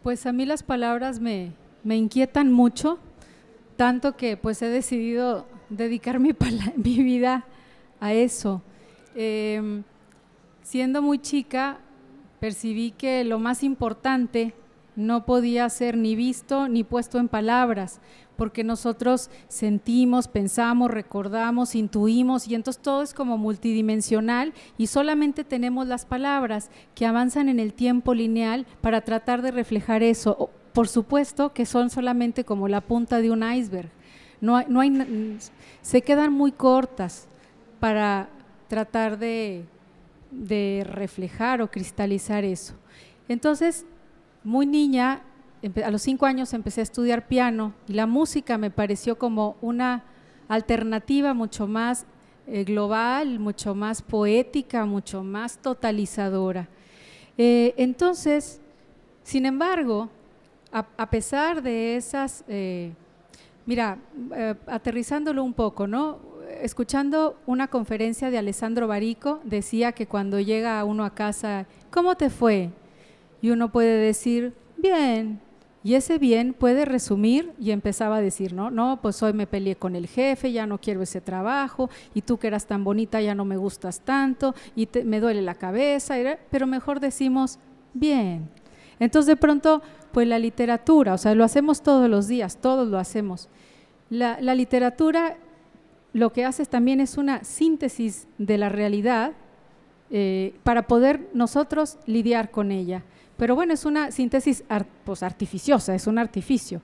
Pues a mí las palabras me inquietan mucho, tanto que pues he decidido dedicar mi vida a eso. Siendo muy chica, percibí que lo más importante no podía ser ni visto ni puesto en palabras, porque nosotros sentimos, pensamos, recordamos, intuimos, y entonces todo es como multidimensional y solamente tenemos las palabras que avanzan en el tiempo lineal para tratar de reflejar eso. Por supuesto que son solamente como la punta de un iceberg, se quedan muy cortas para tratar de reflejar o cristalizar eso. Entonces, muy niña, a los 5 años empecé a estudiar piano y la música me pareció como una alternativa mucho más global, mucho más poética, mucho más totalizadora. Entonces, sin embargo, a pesar de esas, aterrizándolo un poco, ¿no? Escuchando una conferencia de Alessandro Barico, decía que cuando llega uno a casa, ¿cómo te fue? Y uno puede decir, bien, y ese bien puede resumir, y empezaba a decir, no, pues hoy me peleé con el jefe, ya no quiero ese trabajo, y tú que eras tan bonita ya no me gustas tanto, y me duele la cabeza, pero mejor decimos, bien. Entonces de pronto, pues la literatura, o sea, lo hacemos todos los días, todos lo hacemos. La literatura lo que hace también es una síntesis de la realidad para poder nosotros lidiar con ella. Pero bueno, es una síntesis artificiosa, es un artificio.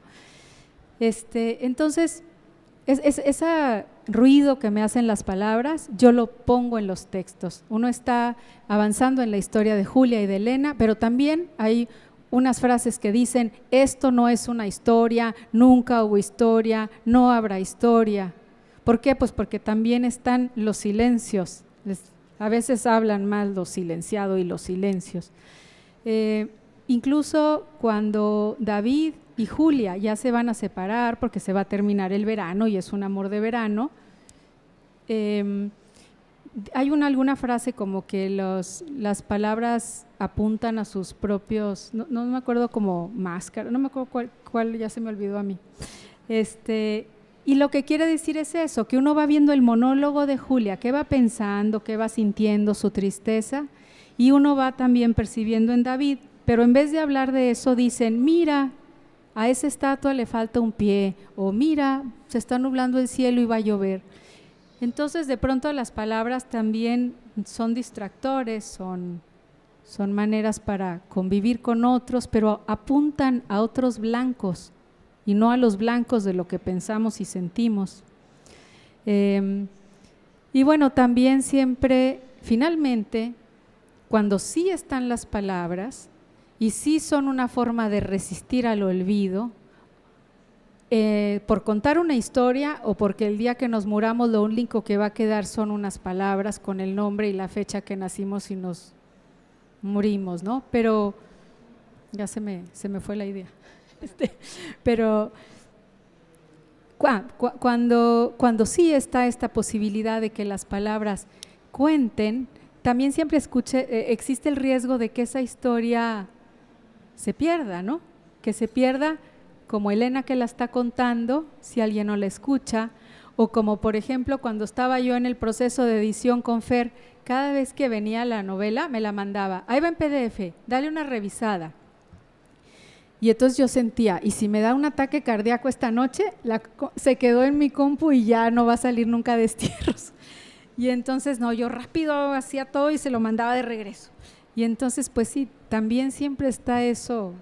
Entonces, ese ruido que me hacen las palabras, yo lo pongo en los textos. Uno está avanzando en la historia de Julia y de Elena, pero también hay unas frases que dicen, esto no es una historia, nunca hubo historia, no habrá historia. ¿Por qué? Pues porque también están los silencios. A veces hablan mal lo silenciado y los silencios. Incluso cuando David y Julia ya se van a separar porque se va a terminar el verano y es un amor de verano, hay alguna frase como que las palabras apuntan a sus propios, no me acuerdo, como máscara, no me acuerdo cuál ya se me olvidó a mí. Y lo que quiere decir es eso, que uno va viendo el monólogo de Julia, qué va pensando, qué va sintiendo, su tristeza, y uno va también percibiendo en David, pero en vez de hablar de eso dicen, mira, a esa estatua le falta un pie, o mira, se está nublando el cielo y va a llover. Entonces de pronto las palabras también son distractores, son maneras para convivir con otros, pero apuntan a otros blancos y no a los blancos de lo que pensamos y sentimos. Y bueno, también siempre, finalmente, cuando sí están las palabras y sí son una forma de resistir al olvido, por contar una historia o porque el día que nos muramos lo único que va a quedar son unas palabras con el nombre y la fecha que nacimos y nos morimos, ¿no? Pero ya se me fue la idea. Pero cuando sí está esta posibilidad de que las palabras cuenten, también siempre existe el riesgo de que esa historia se pierda, ¿no? Que se pierda, como Elena que la está contando, si alguien no la escucha, o como por ejemplo cuando estaba yo en el proceso de edición con Fer, cada vez que venía la novela me la mandaba, ahí va en PDF, dale una revisada. Y entonces yo sentía, y si me da un ataque cardíaco esta noche, se quedó en mi compu y ya no va a salir nunca de Destierros. Y entonces no, yo rápido hacía todo y se lo mandaba de regreso. Y entonces pues sí, también siempre está eso,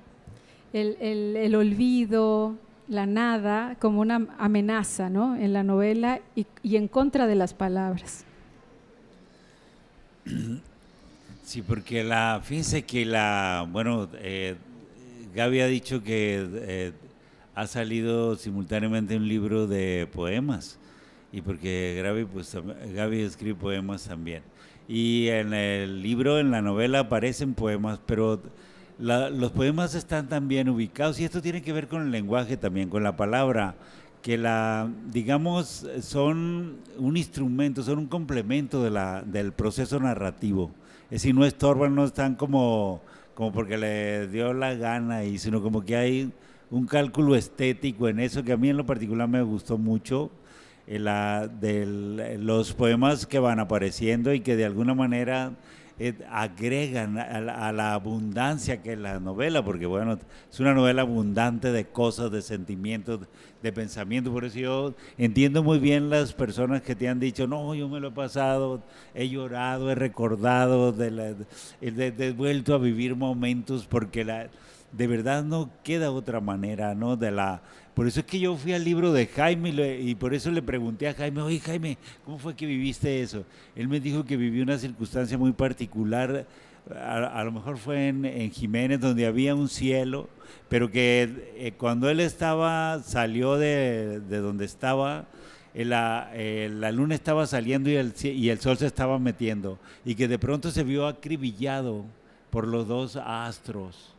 el olvido, la nada como una amenaza, ¿no?, en la novela y en contra de las palabras. Sí, porque fíjense que Gaby ha dicho que ha salido simultáneamente un libro de poemas, y porque Gaby escribe poemas también. Y en el libro, en la novela, aparecen poemas, pero los poemas están también ubicados, y esto tiene que ver con el lenguaje también, con la palabra, que digamos, son un instrumento, son un complemento del proceso narrativo. Es decir, no estorban, no están como porque le dio la gana, sino como que hay un cálculo estético en eso, que a mí en lo particular me gustó mucho, los poemas que van apareciendo y que de alguna manera agregan a la abundancia que es la novela, porque bueno, es una novela abundante de cosas, de sentimientos, de pensamientos. Por eso yo entiendo muy bien las personas que te han dicho, no, yo me lo he pasado, he llorado, he recordado, he vuelto a vivir momentos, porque de verdad no queda otra manera, ¿no? Por eso es que yo fui al libro de Jaime y por eso le pregunté a Jaime, oye Jaime, ¿cómo fue que viviste eso? Él me dijo que vivió una circunstancia muy particular, a lo mejor fue en Jiménez, donde había un cielo, pero que cuando él salió de donde estaba, la luna estaba saliendo y el sol se estaba metiendo, y que de pronto se vio acribillado por los dos astros,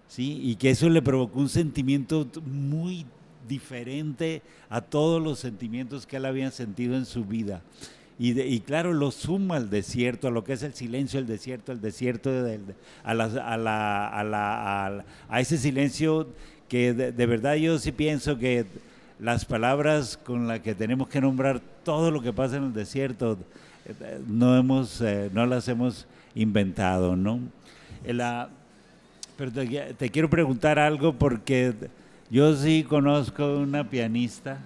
¿sí? Y que eso le provocó un sentimiento muy diferente a todos los sentimientos que él había sentido en su vida. Y claro, lo suma al desierto, a lo que es el silencio, el desierto a ese silencio que de verdad yo sí pienso que las palabras con las que tenemos que nombrar todo lo que pasa en el desierto no las hemos inventado, ¿no? Pero te quiero preguntar algo, porque yo sí conozco una pianista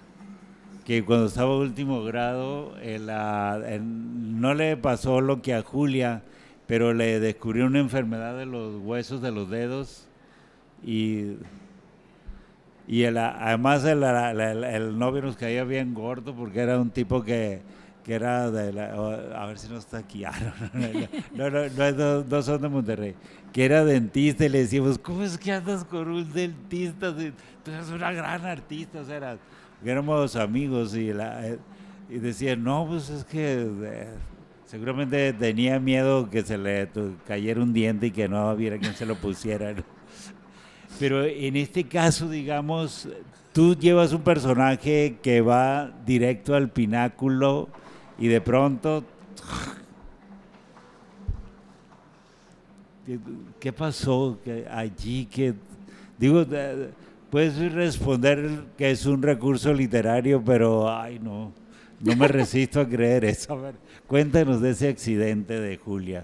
que cuando estaba en último grado no le pasó lo que a Julia, pero le descubrió una enfermedad de los huesos de los dedos, y además el novio nos caía bien gordo, porque era un tipo que era a ver si no está aquí, no son de Monterrey, que era dentista, y le decíamos, ¿cómo es que andas con un dentista? Tú eres una gran artista, o sea, éramos amigos, y decía, no, pues es que seguramente tenía miedo que se le cayera un diente y que no hubiera quien se lo pusiera, ¿no? Pero en este caso, digamos, tú llevas un personaje que va directo al pináculo, y de pronto, ¿qué pasó allí? Digo, puedes responder que es un recurso literario, pero ay, no me resisto a creer eso. A ver, cuéntanos de ese accidente de Julia.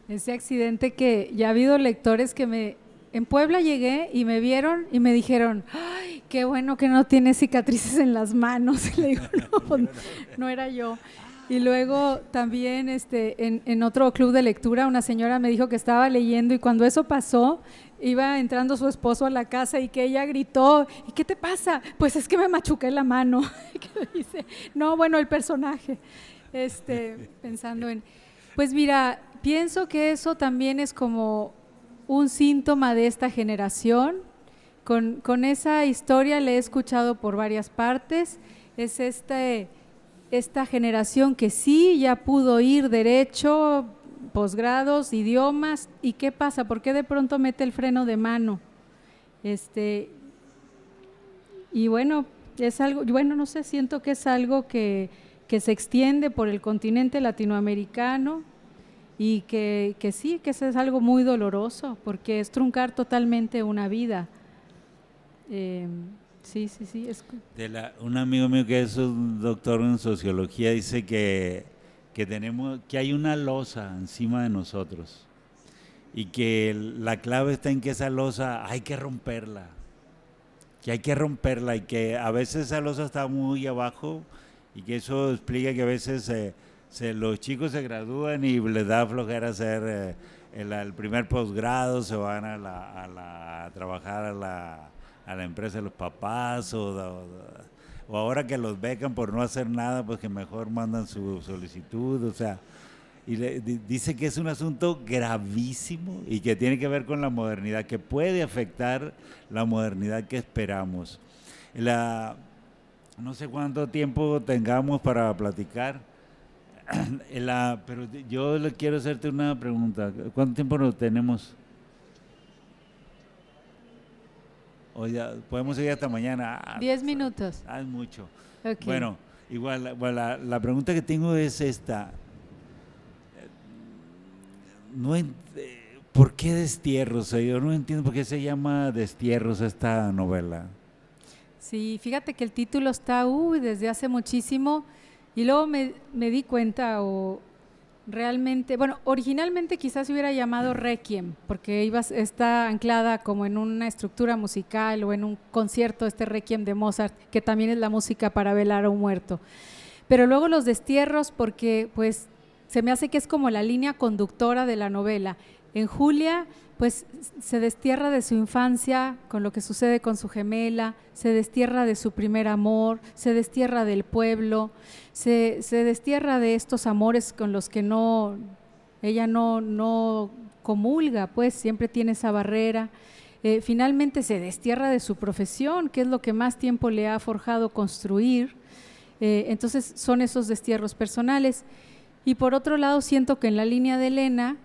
Ese accidente que ya ha habido lectores que en Puebla llegué y me vieron y me dijeron, ¡ay, qué bueno que no tiene cicatrices en las manos! Y le digo, no era yo. Y luego también en otro club de lectura una señora me dijo que estaba leyendo, y cuando eso pasó, iba entrando su esposo a la casa y que ella gritó, ¿y qué te pasa? Pues es que me machuqué la mano. Que dice, no, bueno, el personaje, pensando pues mira, pienso que eso también es como un síntoma de esta generación. Con esa historia le he escuchado por varias partes, es esta generación que sí ya pudo ir derecho, posgrados, idiomas, ¿y qué pasa? ¿Por qué de pronto mete el freno de mano? Y bueno, es algo, no sé, siento que es algo que se extiende por el continente latinoamericano, y que sí, que eso es algo muy doloroso, porque es truncar totalmente una vida. Sí. Un amigo mío que es un doctor en sociología dice que hay una losa encima de nosotros, y que la clave está en que esa losa hay que romperla, y que a veces esa losa está muy abajo, y que eso explica que a veces los chicos se gradúan y les da flojera hacer el primer posgrado, se van a trabajar a la empresa de los papás o ahora que los becan por no hacer nada, pues que mejor mandan su solicitud, o sea, y dice que es un asunto gravísimo y que tiene que ver con la modernidad, que puede afectar la modernidad que esperamos. No sé cuánto tiempo tengamos para platicar, pero yo le quiero hacerte una pregunta. ¿Cuánto tiempo nos tenemos? O ya, podemos seguir hasta mañana. 10 minutos. Es mucho. Okay. Bueno, igual, la pregunta que tengo es esta. ¿Por qué Destierros? Yo no entiendo por qué se llama Destierros esta novela. Sí, fíjate que el título está desde hace muchísimo y luego me di cuenta realmente, bueno, originalmente quizás se hubiera llamado Requiem, porque está anclada como en una estructura musical o en un concierto, este Requiem de Mozart, que también es la música para velar a un muerto. Pero luego los destierros, porque pues se me hace que es como la línea conductora de la novela. En Julia, pues se destierra de su infancia con lo que sucede con su gemela, se destierra de su primer amor, se destierra del pueblo, se destierra de estos amores con los que ella no comulga, pues siempre tiene esa barrera. Finalmente se destierra de su profesión, que es lo que más tiempo le ha forjado construir. Entonces son esos destierros personales. Y por otro lado siento que en la línea de Elena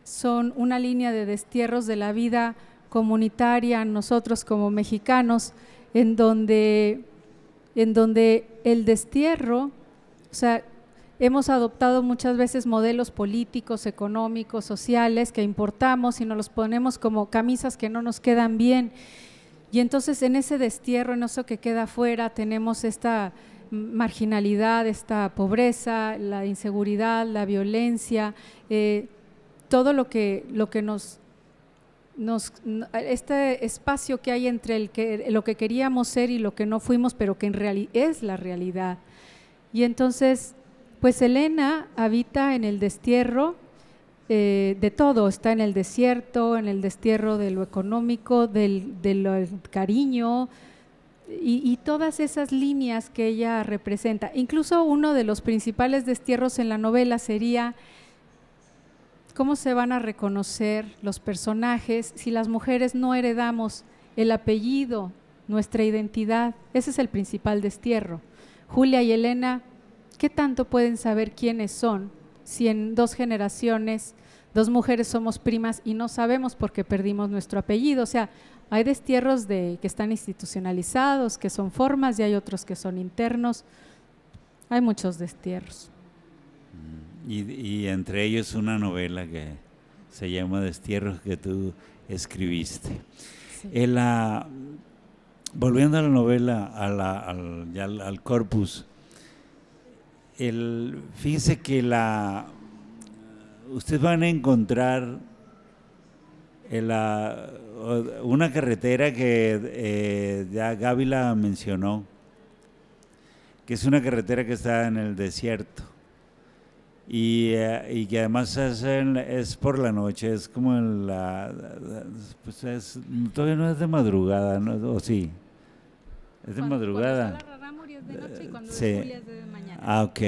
son una línea de destierros de la vida comunitaria, nosotros como mexicanos, en donde el destierro, o sea, hemos adoptado muchas veces modelos políticos, económicos, sociales que importamos y nos los ponemos como camisas que no nos quedan bien. Y entonces en ese destierro, en eso que queda afuera, tenemos esta marginalidad, esta pobreza, la inseguridad, la violencia, todo lo que este espacio que hay entre lo que queríamos ser y lo que no fuimos, pero que en realidad es la realidad. Y entonces, pues Elena habita en el destierro de todo, está en el desierto, en el destierro de lo económico, del cariño, y todas esas líneas que ella representa. Incluso uno de los principales destierros en la novela sería cómo se van a reconocer los personajes si las mujeres no heredamos el apellido, nuestra identidad. Ese es el principal destierro. Julia y Elena, ¿qué tanto pueden saber quiénes son si en 2 generaciones 2 mujeres somos primas y no sabemos por qué perdimos nuestro apellido? O sea, hay destierros que están institucionalizados, que son formas, y hay otros que son internos. Hay muchos destierros. Y entre ellos una novela que se llama Destierros, que tú escribiste. Sí. Volviendo a la novela, al corpus, fíjense que ustedes van a encontrar una carretera que ya Gaby la mencionó, que es una carretera que está en el desierto y que además es por la noche, es como pues todavía no es de madrugada, ¿no? ¿O sí? Es de madrugada. Cuando está la Rarámuri es de noche y cuando Sí. es Julia es de mañana. Ah, ok.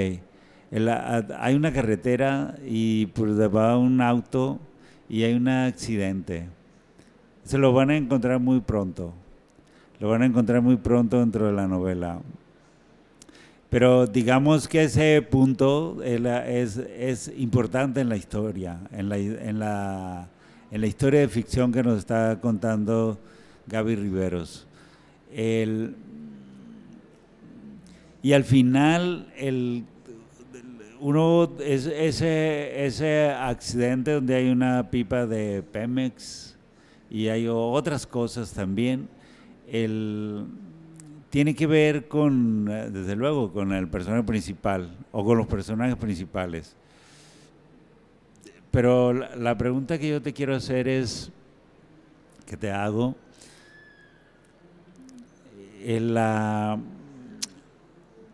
Hay una carretera y pues va un auto y hay un accidente. Se lo van a encontrar muy pronto. Lo van a encontrar muy pronto dentro de la novela. Pero digamos que ese punto es importante en la historia, en la historia de ficción que nos está contando Gaby Riveros. Y al final, ese accidente donde hay una pipa de Pemex y hay otras cosas también, tiene que ver desde luego, con el personaje principal o con los personajes principales. Pero la pregunta que yo te quiero hacer es, que te hago,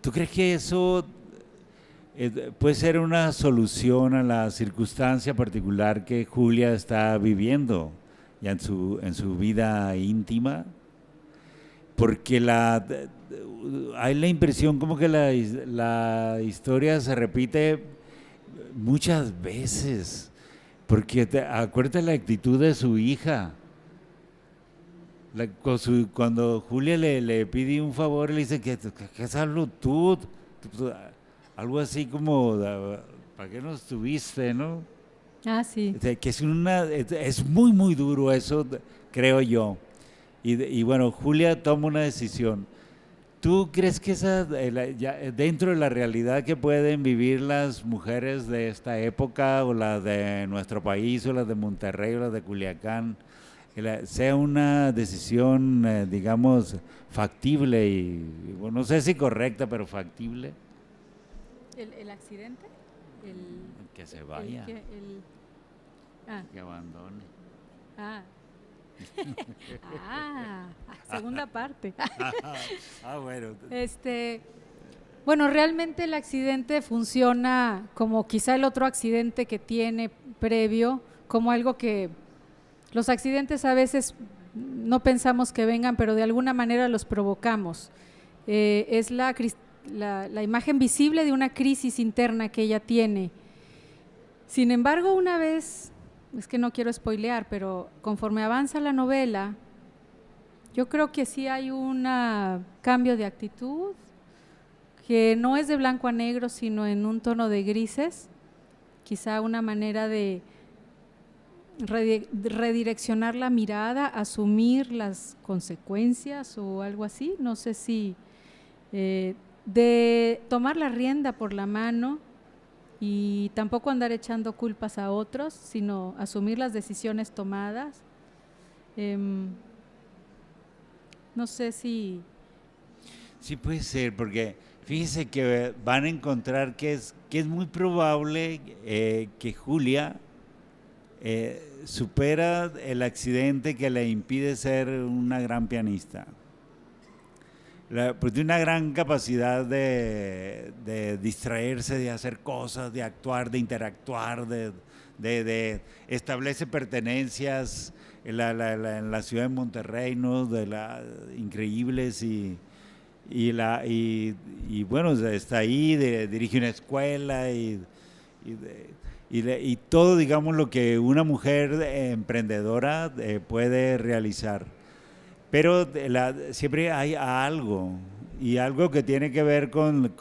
¿tú crees que eso puede ser una solución a la circunstancia particular que Julia está viviendo ya en su vida íntima? porque hay la impresión como que la historia se repite muchas veces, porque acuérdate la actitud de su hija. Cuando Julia le pide un favor, le dice que hazlo tú, algo así como, ¿para qué no estuviste, no? Ah, sí. Que es muy, muy duro eso, creo yo. Y bueno, Julia toma una decisión. ¿Tú crees que dentro de la realidad que pueden vivir las mujeres de esta época, o las de nuestro país, o las de Monterrey, o las de Culiacán, sea una decisión, digamos, factible y bueno, no sé si correcta, pero factible? ¿El accidente? Que se vaya, que abandone. Segunda parte. Bueno. Bueno, realmente el accidente funciona como quizá el otro accidente que tiene previo, como algo que los accidentes a veces no pensamos que vengan, pero de alguna manera los provocamos. Es la imagen visible de una crisis interna que ella tiene. Sin embargo, una vez, es que no quiero spoilear, pero conforme avanza la novela, yo creo que sí hay un cambio de actitud, que no es de blanco a negro, sino en un tono de grises, quizá una manera de redireccionar la mirada, asumir las consecuencias o algo así, no sé si de tomar la rienda por la mano y tampoco andar echando culpas a otros, sino asumir las decisiones tomadas. No sé si… Sí puede ser, porque fíjese que van a encontrar que es muy probable que Julia supera el accidente que le impide ser una gran pianista. Pues tiene una gran capacidad de distraerse, de hacer cosas, de actuar, de interactuar, de establece pertenencias en la ciudad de Monterrey, ¿no? Increíbles y bueno, está ahí, dirige una escuela y todo, digamos, lo que una mujer emprendedora puede realizar. Pero siempre hay algo, y algo que tiene que ver con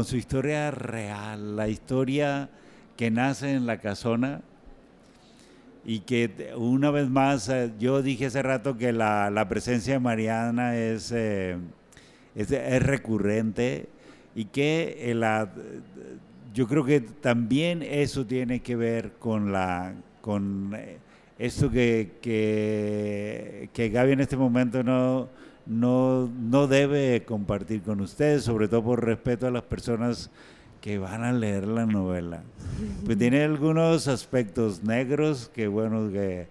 su historia real, la historia que nace en La Casona, y que una vez más, yo dije hace rato que la presencia de Mariana es recurrente, y que yo creo que también eso tiene que ver con esto que Gaby en este momento no debe compartir con ustedes, sobre todo por respeto a las personas que van a leer la novela. Pues tiene algunos aspectos negros que bueno, que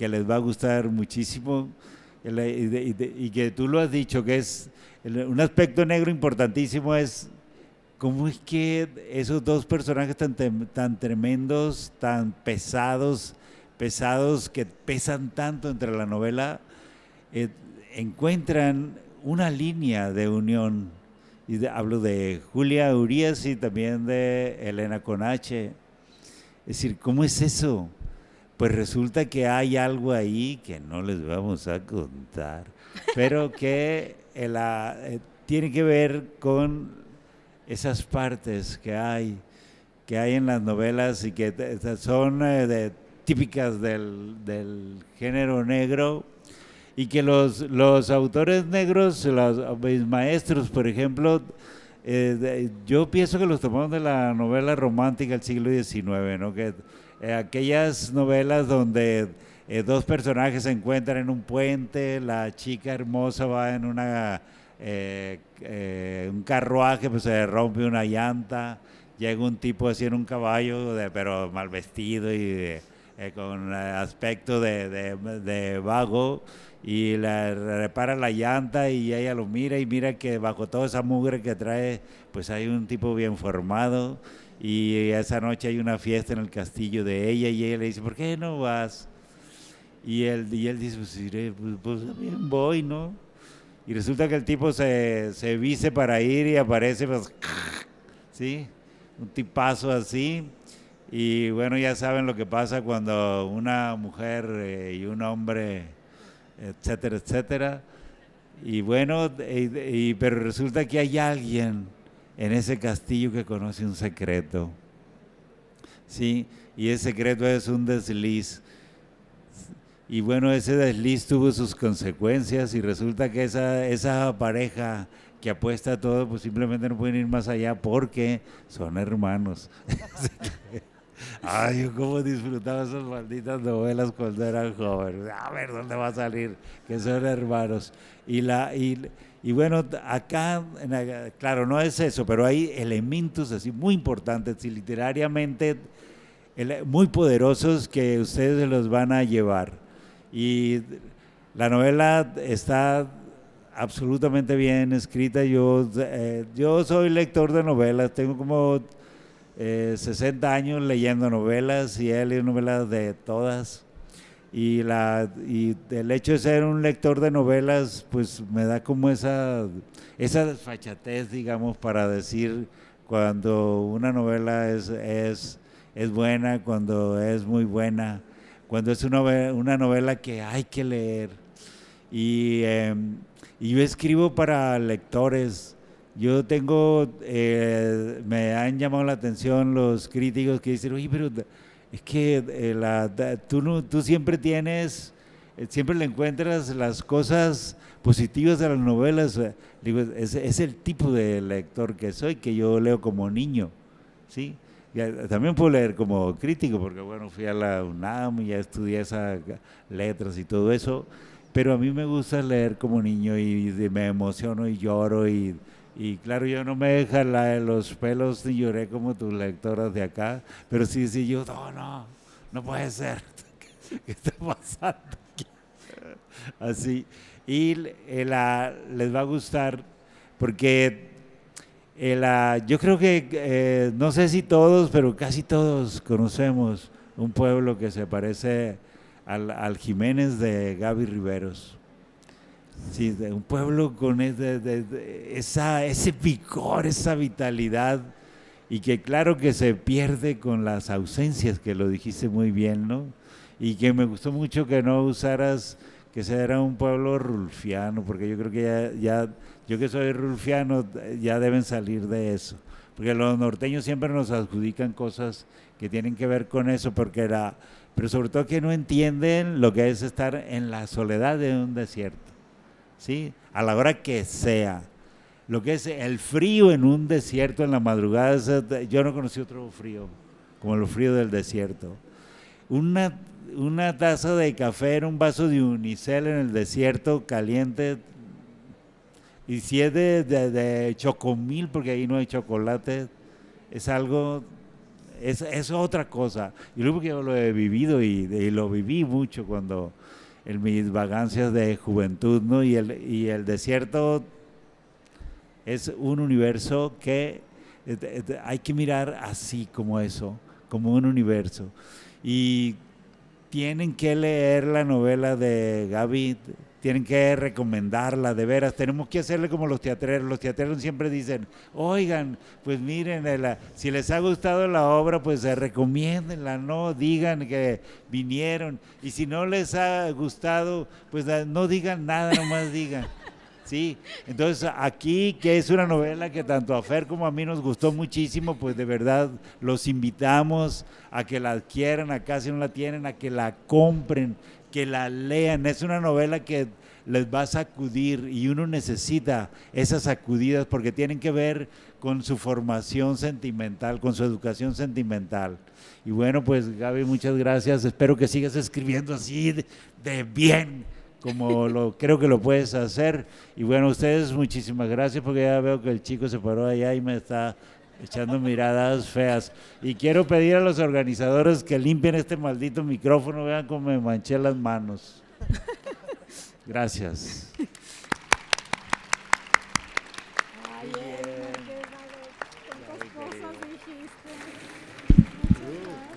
les va a gustar muchísimo, y que tú lo has dicho, que es un aspecto negro importantísimo, es cómo es que esos dos personajes tan tremendos, tan pesados, que pesan tanto entre la novela, encuentran una línea de unión. Y hablo de Julia Urías y también de Elena con H. Es decir, ¿cómo es eso? Pues resulta que hay algo ahí que no les vamos a contar, pero que tiene que ver con esas partes que hay en las novelas y que son típicas del género negro, y que los autores negros, mis maestros, por ejemplo, yo pienso que los tomamos de la novela romántica del siglo XIX, ¿no? Que aquellas novelas donde dos personajes se encuentran en un puente, la chica hermosa va en un carruaje, pues se rompe una llanta, llega un tipo así en un caballo, pero mal vestido y con aspecto de vago, y le repara la llanta, y ella lo mira y mira que bajo toda esa mugre que trae, pues hay un tipo bien formado, y esa noche hay una fiesta en el castillo de ella, y ella le dice, ¿por qué no vas? Y él dice, pues iré, pues bien voy, ¿no? y resulta que el tipo se viste para ir y aparece, pues, ¿sí? Un tipazo así. Y bueno, ya saben lo que pasa cuando una mujer y un hombre, etcétera, etcétera. Y bueno, pero resulta que hay alguien en ese castillo que conoce un secreto, ¿sí? Y ese secreto es un desliz. Y bueno, ese desliz tuvo sus consecuencias y resulta que esa pareja que apuesta a todo, pues simplemente no pueden ir más allá porque son hermanos. Ay, yo cómo disfrutaba esas malditas novelas cuando era joven. A ver, ¿dónde va a salir? Que son hermanos. Y bueno, acá, claro, no es eso, pero hay elementos así muy importantes y literariamente muy poderosos que ustedes los van a llevar. Y la novela está absolutamente bien escrita. Yo soy lector de novelas, tengo como 60 años leyendo novelas y he leído novelas de todas. Y el hecho de ser un lector de novelas, pues me da como esa desfachatez, digamos, para decir cuando una novela es buena, cuando es muy buena, cuando es una novela que hay que leer. Y yo escribo para lectores. Yo me han llamado la atención los críticos que dicen, oye, pero es que tú siempre siempre le encuentras las cosas positivas de las novelas. Digo, es el tipo de lector que soy, que yo leo como niño, ¿sí? También puedo leer como crítico, porque bueno, fui a la UNAM y ya estudié esas letras y todo eso, pero a mí me gusta leer como niño y me emociono y lloro y claro, yo no me deja los pelos ni lloré como tus lectoras de acá, pero sí, yo, no puede ser, ¿qué está pasando aquí? Así, y les va a gustar porque yo creo que, no sé si todos, pero casi todos conocemos un pueblo que se parece al Jiménez de Gaby Riveros. Sí, de un pueblo con ese picor, esa vitalidad, y que claro que se pierde con las ausencias, que lo dijiste muy bien, ¿no? Y que me gustó mucho que no usaras que era un pueblo rulfiano, porque yo creo que yo que soy rulfiano, ya deben salir de eso, porque los norteños siempre nos adjudican cosas que tienen que ver con eso, pero sobre todo que no entienden lo que es estar en la soledad de un desierto, ¿sí? A la hora que sea, lo que es el frío en un desierto en la madrugada, yo no conocí otro frío como el frío del desierto. Una taza de café en un vaso de unicel en el desierto caliente, y si es de chocomil, porque ahí no hay chocolate, es algo, es otra cosa. Y luego que yo lo he vivido y lo viví mucho cuando en mis vagancias de juventud, ¿no? Y el desierto es un universo que hay que mirar así, como eso, como un universo. Y tienen que leer la novela de Gaby, tienen que recomendarla, de veras. Tenemos que hacerle como los teatreros. Los teatreros siempre dicen, oigan, pues miren, si les ha gustado la obra, pues recomiéndenla, no digan que vinieron. Y si no les ha gustado, pues no digan nada, nomás digan. Sí, entonces aquí, que es una novela que tanto a Fer como a mí nos gustó muchísimo, pues de verdad los invitamos a que la adquieran acá si no la tienen, a que la compren, que la lean. Es una novela que les va a sacudir y uno necesita esas sacudidas porque tienen que ver con su formación sentimental, con su educación sentimental. Y bueno, pues Gaby, muchas gracias. Espero que sigas escribiendo así de bien, como creo que lo puedes hacer. Y bueno, ustedes muchísimas gracias, porque ya veo que el chico se paró allá y me está echando miradas feas. Y quiero pedir a los organizadores que limpien este maldito micrófono, vean cómo me manché las manos. Gracias.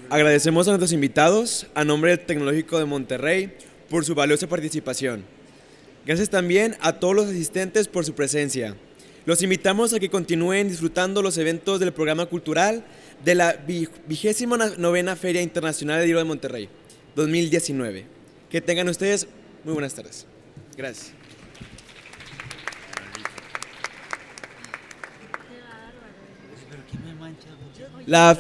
Agradecemos a nuestros invitados, a nombre del Tecnológico de Monterrey, por su valiosa participación. Gracias también a todos los asistentes por su presencia. Los invitamos a que continúen disfrutando los eventos del programa cultural de la 29ª Feria Internacional del Libro de Monterrey 2019. Que tengan ustedes muy buenas tardes. Gracias. La